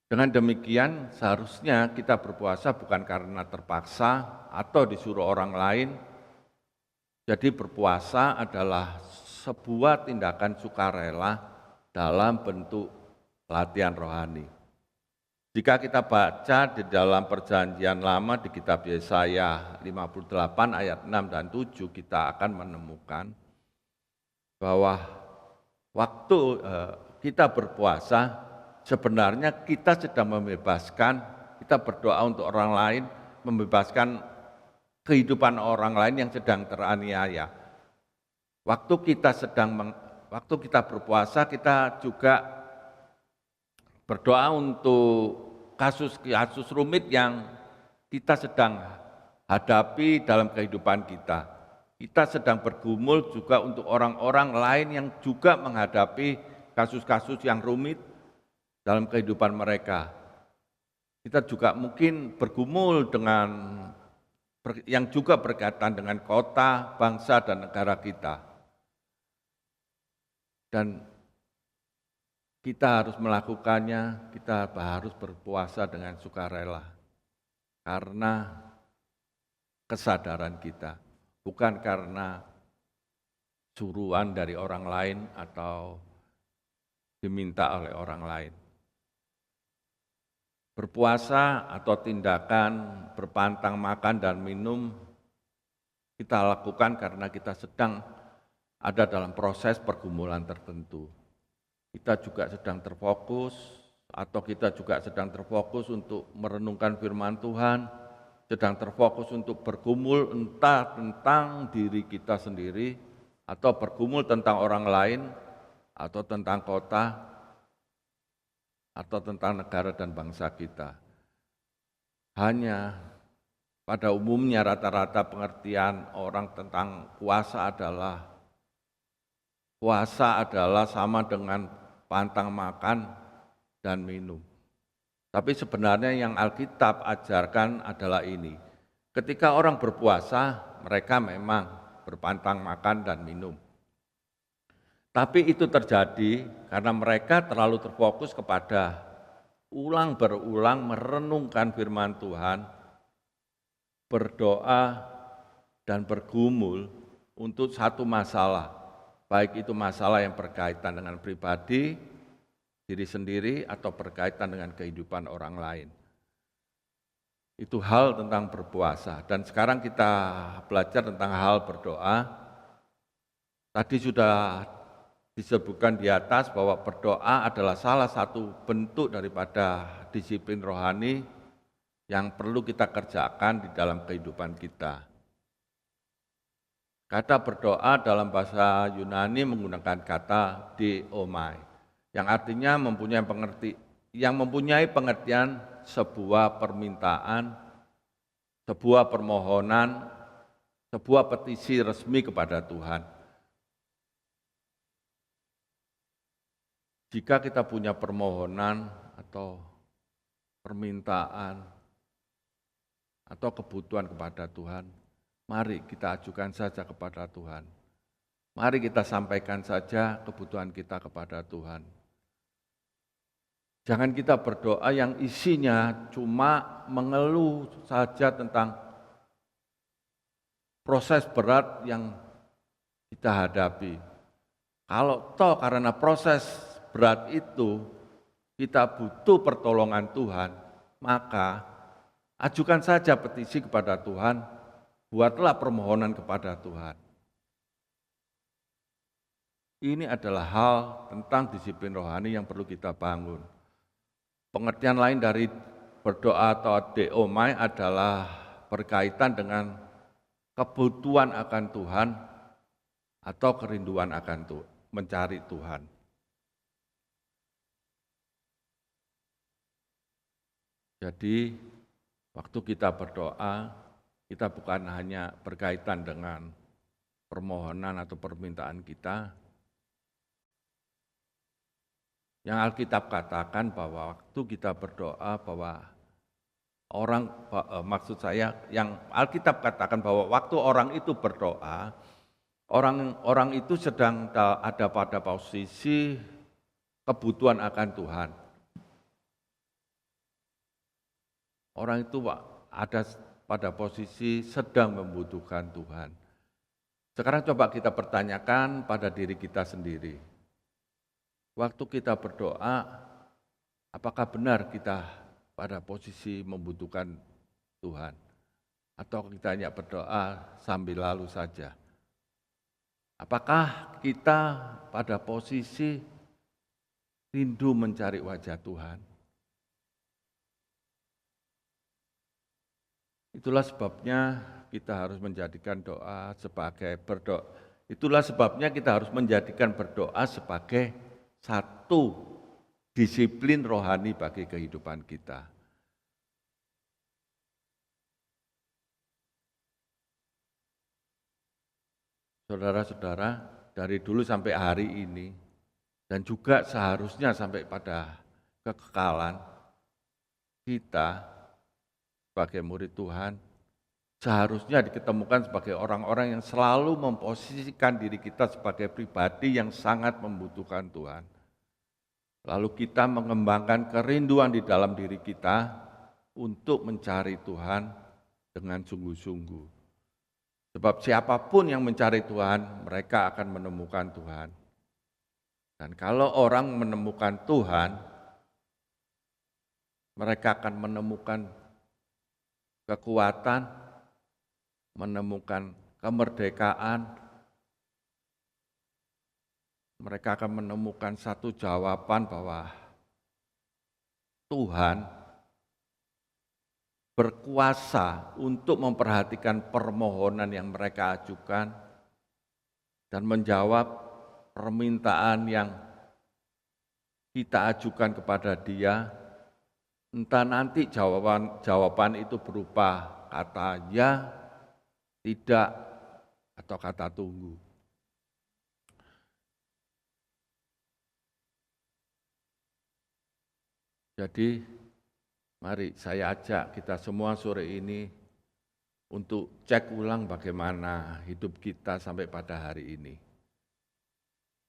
Dengan demikian, seharusnya kita berpuasa bukan karena terpaksa atau disuruh orang lain. Jadi berpuasa adalah sebuah tindakan sukarela dalam bentuk latihan rohani. Jika kita baca di dalam perjanjian lama di kitab Yesaya 58 ayat 6 dan 7, kita akan menemukan bahwa waktu kita berpuasa, sebenarnya kita sedang membebaskan, kita berdoa untuk orang lain, membebaskan kehidupan orang lain yang sedang teraniaya. Waktu kita berpuasa, kita juga berdoa untuk kasus-kasus rumit yang kita sedang hadapi dalam kehidupan kita. Kita sedang bergumul juga untuk orang-orang lain yang juga menghadapi kasus-kasus yang rumit dalam kehidupan mereka. Kita juga mungkin bergumul dengan yang juga berkaitan dengan kota, bangsa, dan negara kita. Dan kita harus melakukannya, kita harus berpuasa dengan sukarela. Karena kesadaran kita, bukan karena suruhan dari orang lain atau diminta oleh orang lain. Berpuasa atau tindakan berpantang makan dan minum kita lakukan karena kita sedang ada dalam proses pergumulan tertentu. Kita juga sedang terfokus atau kita juga sedang terfokus untuk merenungkan firman Tuhan, sedang terfokus untuk bergumul entah tentang diri kita sendiri atau bergumul tentang orang lain atau tentang kota atau tentang negara dan bangsa kita. Hanya pada umumnya rata-rata pengertian orang tentang puasa adalah sama dengan pantang makan dan minum. Tapi sebenarnya yang Alkitab ajarkan adalah ini. Ketika orang berpuasa, mereka memang berpantang makan dan minum. Tapi itu terjadi karena mereka terlalu terfokus kepada ulang berulang merenungkan firman Tuhan, berdoa dan bergumul untuk satu masalah. Baik itu masalah yang berkaitan dengan pribadi, diri sendiri, atau berkaitan dengan kehidupan orang lain. Itu hal tentang berpuasa. Dan sekarang kita belajar tentang hal berdoa. Tadi sudah disebutkan di atas bahwa berdoa adalah salah satu bentuk daripada disiplin rohani yang perlu kita kerjakan di dalam kehidupan kita. Kata berdoa dalam bahasa Yunani menggunakan kata deomai, yang artinya mempunyai pengertian sebuah permintaan, sebuah permohonan, sebuah petisi resmi kepada Tuhan. Jika kita punya permohonan atau permintaan atau kebutuhan kepada Tuhan, mari kita ajukan saja kepada Tuhan. Mari kita sampaikan saja kebutuhan kita kepada Tuhan. Jangan kita berdoa yang isinya cuma mengeluh saja tentang proses berat yang kita hadapi. Kalau toh karena proses berat itu kita butuh pertolongan Tuhan, maka ajukan saja petisi kepada Tuhan. Buatlah permohonan kepada Tuhan. Ini adalah hal tentang disiplin rohani yang perlu kita bangun. Pengertian lain dari berdoa atau deomai adalah berkaitan dengan kebutuhan akan Tuhan atau kerinduan akan Tuhan, mencari Tuhan. Jadi, waktu kita berdoa, kita bukan hanya berkaitan dengan permohonan atau permintaan kita. Yang Alkitab katakan bahwa waktu kita berdoa bahwa yang Alkitab katakan bahwa waktu orang itu berdoa, orang itu sedang ada pada posisi kebutuhan akan Tuhan. Orang itu ada pada posisi sedang membutuhkan Tuhan. Sekarang coba kita pertanyakan pada diri kita sendiri. Waktu kita berdoa, Apakah benar kita pada posisi membutuhkan Tuhan? Atau kita hanya berdoa sambil lalu saja? Apakah kita pada posisi rindu mencari wajah Tuhan? Itulah sebabnya kita harus menjadikan doa sebagai berdoa. Itulah sebabnya kita harus menjadikan berdoa sebagai satu disiplin rohani bagi kehidupan kita. Saudara-saudara, dari dulu sampai hari ini, dan juga seharusnya sampai pada kekekalan, kita sebagai murid Tuhan, seharusnya diketemukan sebagai orang-orang yang selalu memposisikan diri kita sebagai pribadi yang sangat membutuhkan Tuhan. Lalu kita mengembangkan kerinduan di dalam diri kita untuk mencari Tuhan dengan sungguh-sungguh. Sebab siapapun yang mencari Tuhan, mereka akan menemukan Tuhan. Dan kalau orang menemukan Tuhan, mereka akan menemukan kekuatan, menemukan kemerdekaan, mereka akan menemukan satu jawaban bahwa Tuhan berkuasa untuk memperhatikan permohonan yang mereka ajukan dan menjawab permintaan yang kita ajukan kepada Dia. Entah nanti jawaban itu berupa kata ya, tidak, atau kata tunggu. Jadi mari saya ajak kita semua sore ini untuk cek ulang bagaimana hidup kita sampai pada hari ini.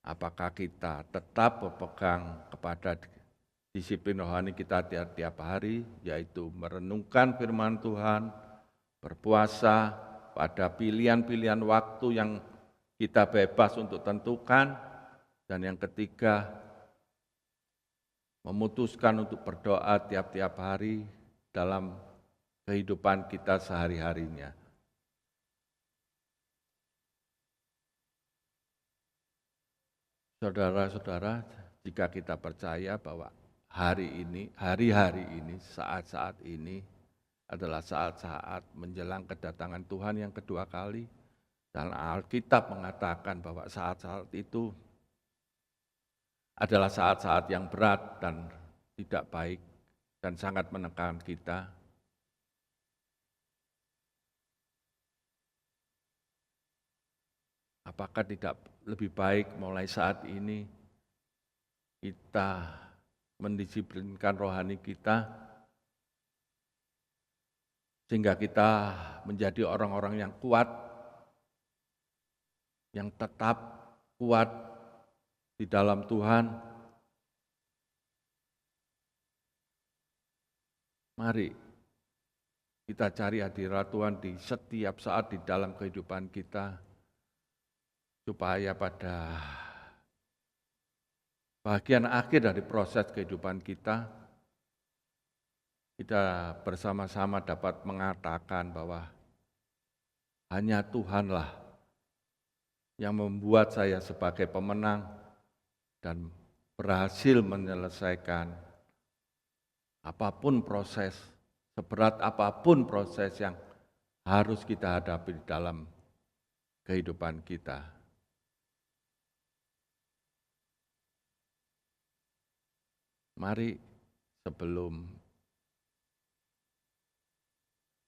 Apakah kita tetap berpegang kepada disiplin rohani kita tiap-tiap hari, yaitu merenungkan firman Tuhan, berpuasa pada pilihan-pilihan waktu yang kita bebas untuk tentukan, dan yang ketiga, memutuskan untuk berdoa tiap-tiap hari dalam kehidupan kita sehari-harinya. Saudara-saudara, jika kita percaya bahwa hari-hari ini, saat-saat ini adalah saat-saat menjelang kedatangan Tuhan yang kedua kali, dan Alkitab mengatakan bahwa saat-saat itu adalah saat-saat yang berat dan tidak baik dan sangat menekan kita. Apakah tidak lebih baik mulai saat ini kita mendisiplinkan rohani kita sehingga kita menjadi orang-orang yang kuat, yang tetap kuat di dalam Tuhan. Mari kita cari hadirat Tuhan di setiap saat di dalam kehidupan kita, supaya pada bagian akhir dari proses kehidupan kita bersama-sama dapat mengatakan bahwa hanya Tuhanlah yang membuat saya sebagai pemenang dan berhasil menyelesaikan apapun proses, seberat apapun proses yang harus kita hadapi di dalam kehidupan kita. Mari sebelum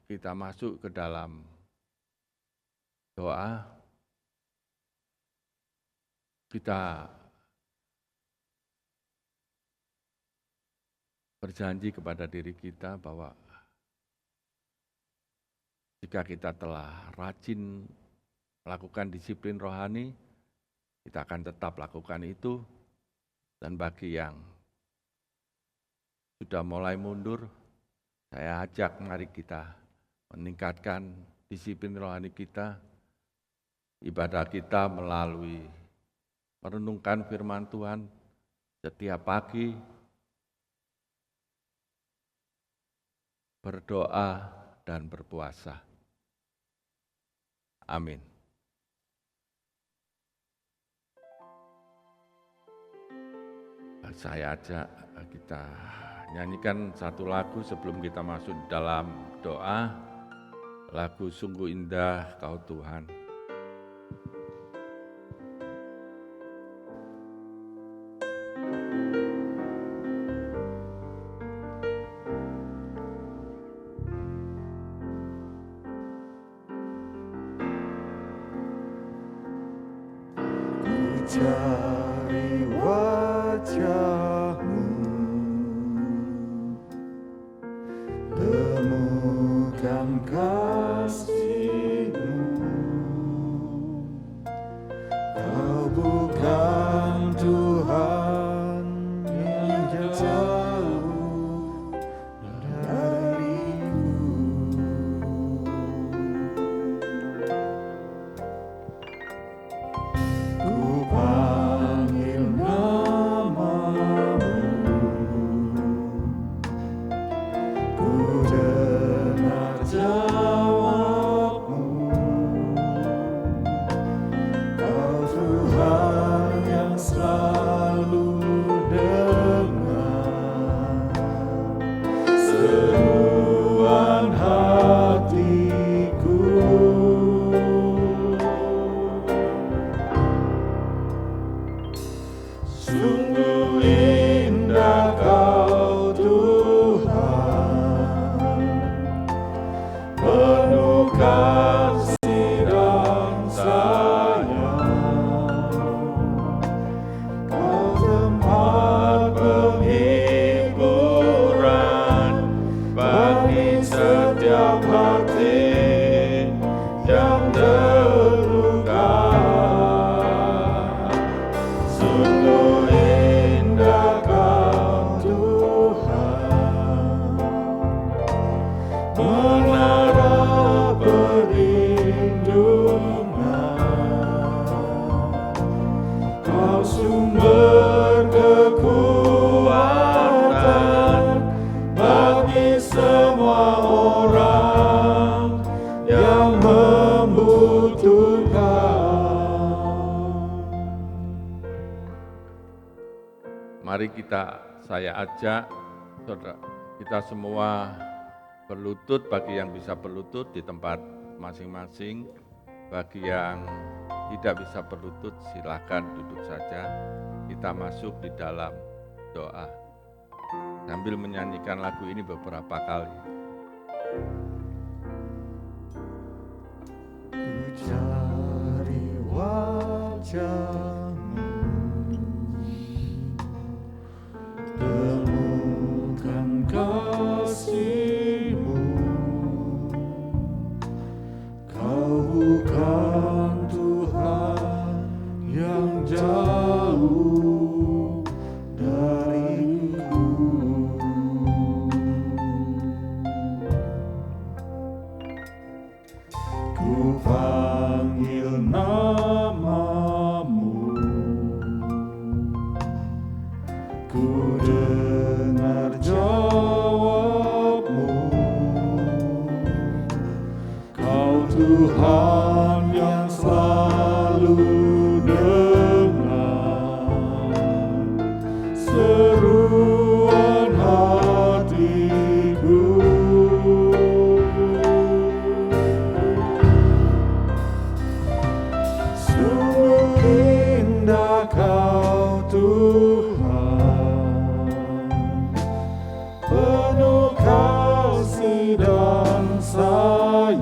kita masuk ke dalam doa, kita berjanji kepada diri kita bahwa jika kita telah rajin melakukan disiplin rohani, kita akan tetap lakukan itu. Dan bagi yang sudah mulai mundur, saya ajak mari kita meningkatkan disiplin rohani kita, ibadah kita melalui merenungkan firman Tuhan setiap pagi, berdoa, dan berpuasa. Amin. Saya ajak kita nyanyikan satu lagu sebelum kita masuk dalam doa. Lagu Sungguh Indah Kau Tuhan. Cari wajah-Mu, temukan kasih-Mu. Kau bukan Tuhan yang jauh dariku. Ku panggil nama-Mu, ku dengar jawab-Mu. Kau Tuhan yang selalu dengar seruan hatiku. Sungguh indah Kau Tuhan, penuh kasih dan sayang. Kau tempat penghiburan bagi setiap hati yang terluka. Sungguh indah Kau Tuhan, menara perlindungan. Kau sumber kekuatan bagi semua orang yang membutuhkan. Mari saya ajak saudara kita semua berlutut bagi yang bisa berlutut di tempat masing-masing. Bagi yang tidak bisa berlutut, silakan duduk saja. Kita masuk di dalam doa sambil menyanyikan lagu ini beberapa kali. Ku cari wajah-Mu, temukan kasih-Mu. Kau bukan Tuhan yang jauh dariku. Ku panggil nama-Mu, ku dengar jawab-Mu. Kau Tuhan yang selalu dengar seruan hatiku. Sungguh indah Kau Tuhan, penuh kasih dan sayang.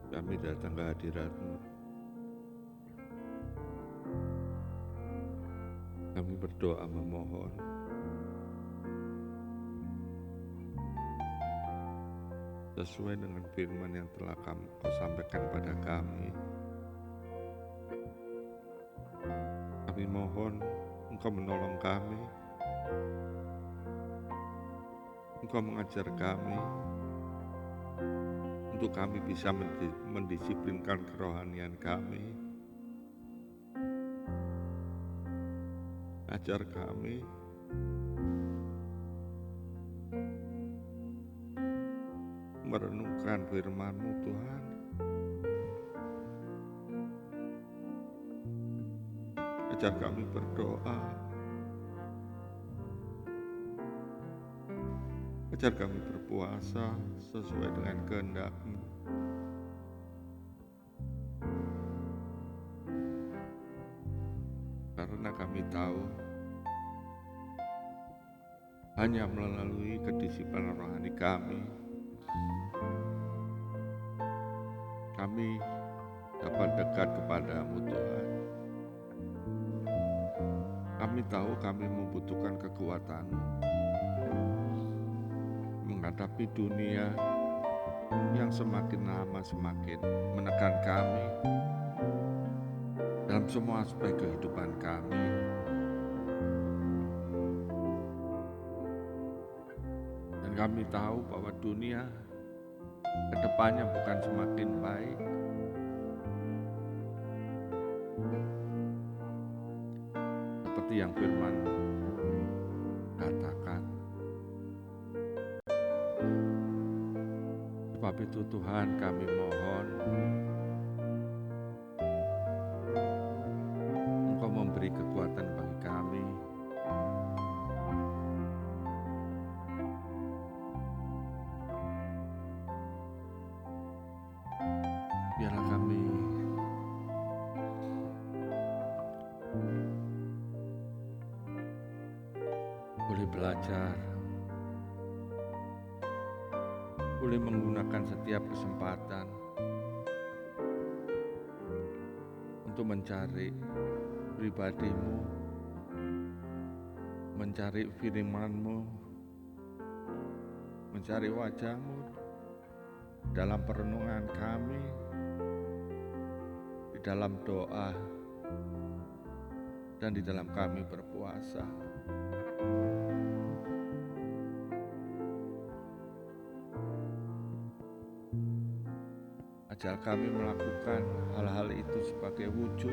kami datang ke hadirat-Mu. Kami berdoa memohon sesuai dengan firman yang telah Kau sampaikan pada kami. Kami mohon Engkau menolong kami, Engkau mengajar kami, untuk kami bisa mendisiplinkan kerohanian kami. Ajar kami merenungkan firman-Mu, Tuhan. Ajar kami berdoa. Ajar kami berpuasa sesuai dengan kehendak-Mu. Karena kami tahu hanya melalui kedisiplinan rohani kami dapat dekat kepada-Mu, Tuhan. Kami tahu kami membutuhkan kekuatan-Mu menghadapi dunia yang semakin lama semakin menekan kami dalam semua aspek kehidupan kami. Dan kami tahu bahwa dunia kedepannya bukan semakin baik, seperti yang firman katakan. Sebab itu Tuhan, kami mohon Engkau memberi kekuatan bagi kami biarlah kami boleh belajar, boleh menggunakan setiap kesempatan untuk mencari pribadi-Mu, mencari firman-Mu, mencari wajah-Mu dalam perenungan kami, di dalam doa, dan di dalam kami berpuasa. Ajar kami melakukan hal-hal itu sebagai wujud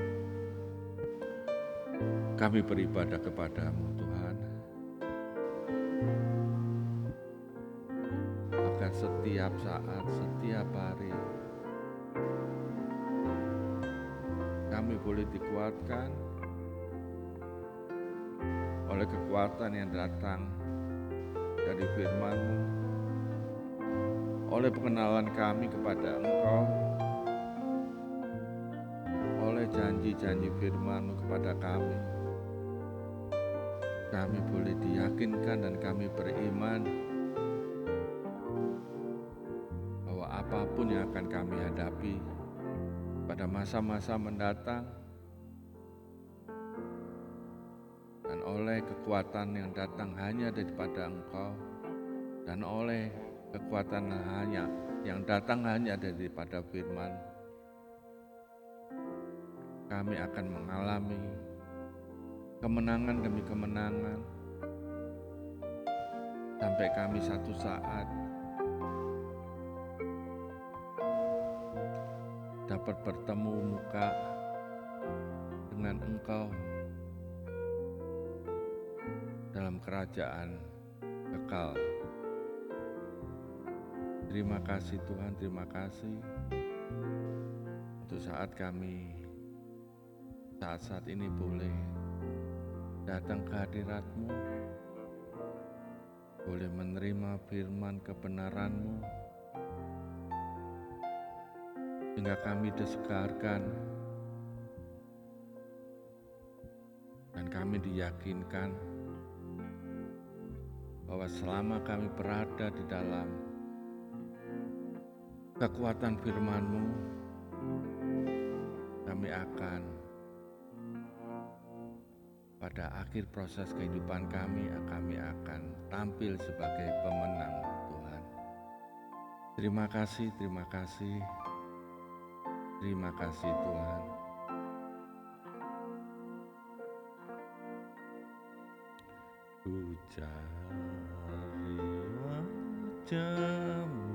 kami beribadah kepada-Mu, Tuhan. Agar setiap saat, setiap hari kami boleh dikuatkan oleh kekuatan yang datang dari firman-Mu, oleh pengenalan kami kepada Engkau, oleh janji-janji firman-Mu kepada kami. Kami boleh diyakinkan dan kami beriman bahwa apapun yang akan kami hadapi pada masa-masa mendatang, dan oleh kekuatan yang datang hanya daripada Engkau, dan oleh kekuatan yang datang hanya daripada firman, kami akan mengalami kemenangan demi kemenangan sampai kami satu saat dapat bertemu muka dengan Engkau dalam kerajaan kekal. Terima kasih Tuhan, terima kasih untuk saat ini boleh datang ke hadirat-Mu, boleh menerima firman kebenaran-Mu, sehingga kami disegarkan dan kami diyakinkan bahwa selama kami berada di dalam kekuatan firman-Mu, kami akan pada akhir proses kehidupan kami akan tampil sebagai pemenang, Tuhan. Terima kasih, terima kasih, terima kasih Tuhan. Ku cari wajah-Mu,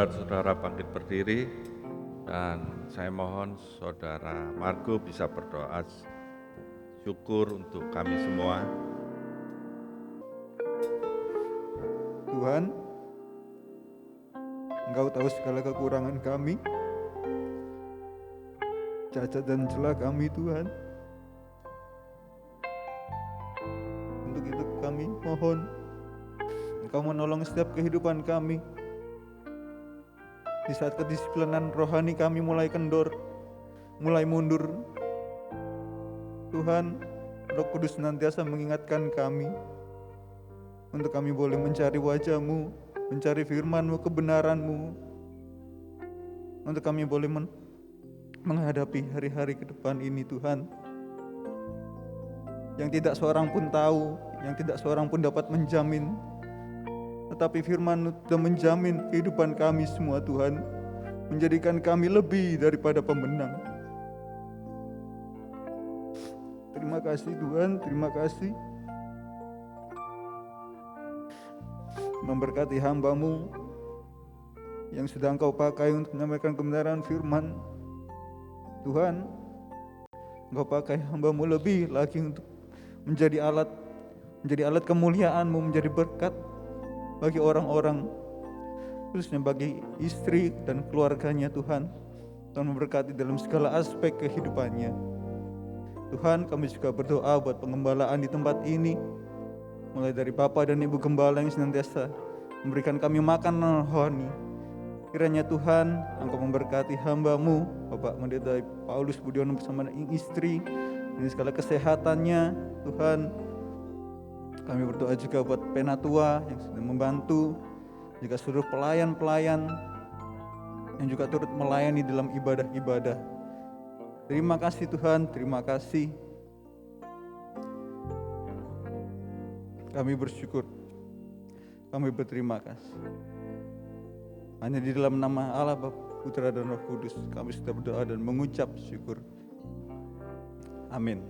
saudara-saudara bangkit berdiri, dan saya mohon saudara Margo bisa berdoa syukur untuk kami semua. Tuhan, Engkau tahu segala kekurangan kami, cacat dan celah kami Tuhan. Untuk itu kami mohon Engkau menolong setiap kehidupan kami. Di saat kedisiplinan rohani kami mulai kendor, mulai mundur, Tuhan, Roh Kudus senantiasa mengingatkan kami untuk kami boleh mencari wajah-Mu, mencari firman-Mu, kebenaran-Mu, untuk kami boleh menghadapi hari-hari ke depan ini Tuhan, yang tidak seorang pun tahu, yang tidak seorang pun dapat menjamin, tetapi firman-Mu sudah menjamin kehidupan kami semua Tuhan, menjadikan kami lebih daripada pemenang. Terima kasih Tuhan, terima kasih. Memberkati hamba-Mu yang sudah Engkau pakai untuk menyampaikan kebenaran firman. Tuhan, Engkau pakai hamba-Mu lebih lagi untuk menjadi alat kemuliaan-Mu, menjadi berkat bagi orang-orang, khususnya bagi istri dan keluarganya Tuhan. Tuhan memberkati dalam segala aspek kehidupannya. Tuhan, kami juga berdoa buat pengembalaan di tempat ini, mulai dari Bapak dan Ibu Gembala yang senantiasa memberikan kami makanan rohani. Kiranya Tuhan, Engkau memberkati hamba-Mu, Bapak Pendeta Paulus Budiono bersama istri, ini segala kesehatannya. Tuhan, kami berdoa juga buat Penatua yang sudah membantu, juga seluruh pelayan-pelayan yang juga turut melayani dalam ibadah-ibadah. Terima kasih Tuhan, terima kasih. Kami bersyukur, kami berterima kasih. Hanya di dalam nama Allah Bapa, Putra dan Roh Kudus kami sudah berdoa dan mengucap syukur. Amin.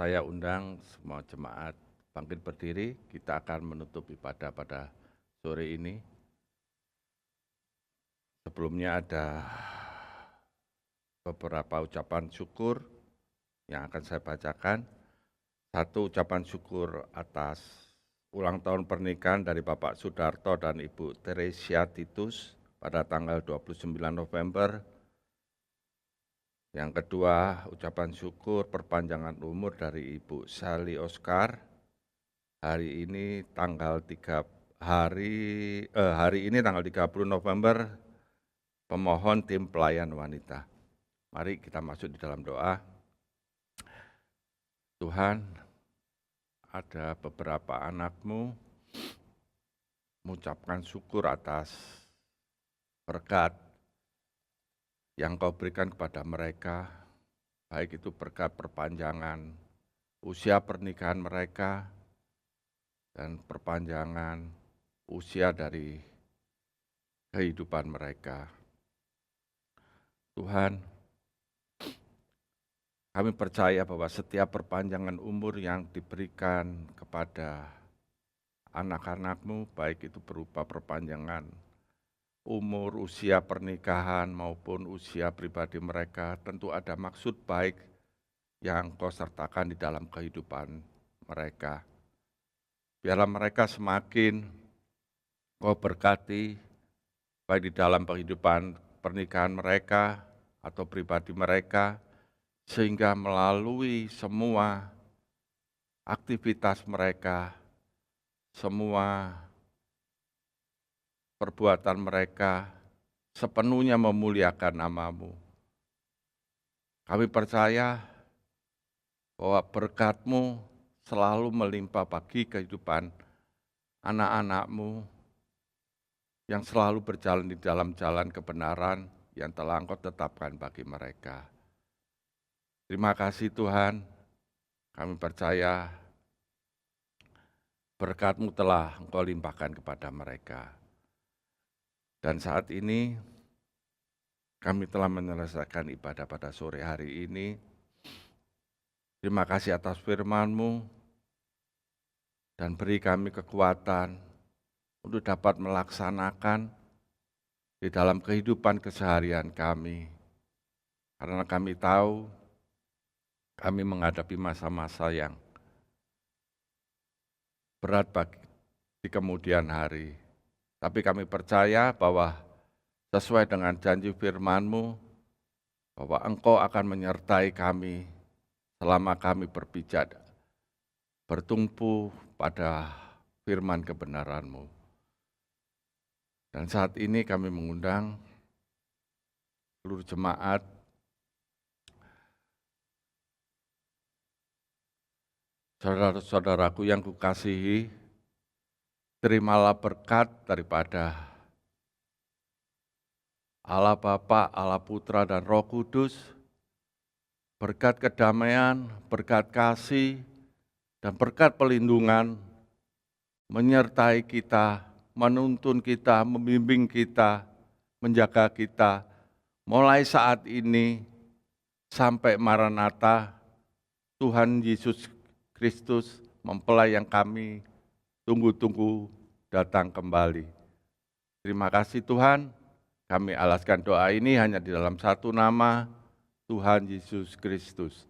saya undang semua jemaat bangkit berdiri, kita akan menutup ibadah pada sore ini. Sebelumnya ada beberapa ucapan syukur yang akan saya bacakan. Satu, ucapan syukur atas ulang tahun pernikahan dari Bapak Sudarto dan Ibu Teresia Titus pada tanggal 29 November. Yang kedua, ucapan syukur perpanjangan umur dari Ibu Sally Oscar. Hari ini tanggal 30 November, pemohon tim pelayan wanita. Mari kita masuk di dalam doa. Tuhan, ada beberapa anak-Mu mengucapkan syukur atas berkat yang Kau berikan kepada mereka, baik itu berkat perpanjangan usia pernikahan mereka dan perpanjangan usia dari kehidupan mereka. Tuhan, kami percaya bahwa setiap perpanjangan umur yang diberikan kepada anak-anak-Mu, baik itu berupa perpanjangan umur, usia pernikahan maupun usia pribadi mereka, tentu ada maksud baik yang Kau sertakan di dalam kehidupan mereka. Biarlah mereka semakin Kau berkati, baik di dalam kehidupan pernikahan mereka atau pribadi mereka, sehingga melalui semua aktivitas mereka, semua perbuatan mereka sepenuhnya memuliakan nama-Mu. Kami percaya bahwa berkat-Mu selalu melimpah bagi kehidupan anak-anak-Mu yang selalu berjalan di dalam jalan kebenaran yang telah Engkau tetapkan bagi mereka. Terima kasih Tuhan, kami percaya berkat-Mu telah Engkau limpahkan kepada mereka. Dan saat ini kami telah menyelesaikan ibadah pada sore hari ini. Terima kasih atas firman-Mu dan beri kami kekuatan untuk dapat melaksanakan di dalam kehidupan keseharian kami. Karena kami tahu kami menghadapi masa-masa yang berat di kemudian hari. Tapi kami percaya bahwa sesuai dengan janji firman-Mu, bahwa Engkau akan menyertai kami selama kami berpijak, bertumpu pada firman kebenaran-Mu. Dan saat ini kami mengundang seluruh jemaat saudara-saudaraku yang kukasihi, terimalah berkat daripada Allah Bapa, Allah Putra, dan Roh Kudus, berkat kedamaian, berkat kasih, dan berkat pelindungan menyertai kita, menuntun kita, membimbing kita, menjaga kita, mulai saat ini sampai Maranatha, Tuhan Yesus Kristus mempelai yang kami tunggu-tunggu datang kembali. Terima kasih Tuhan, kami alaskan doa ini hanya di dalam satu nama, Tuhan Yesus Kristus.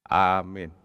Amin.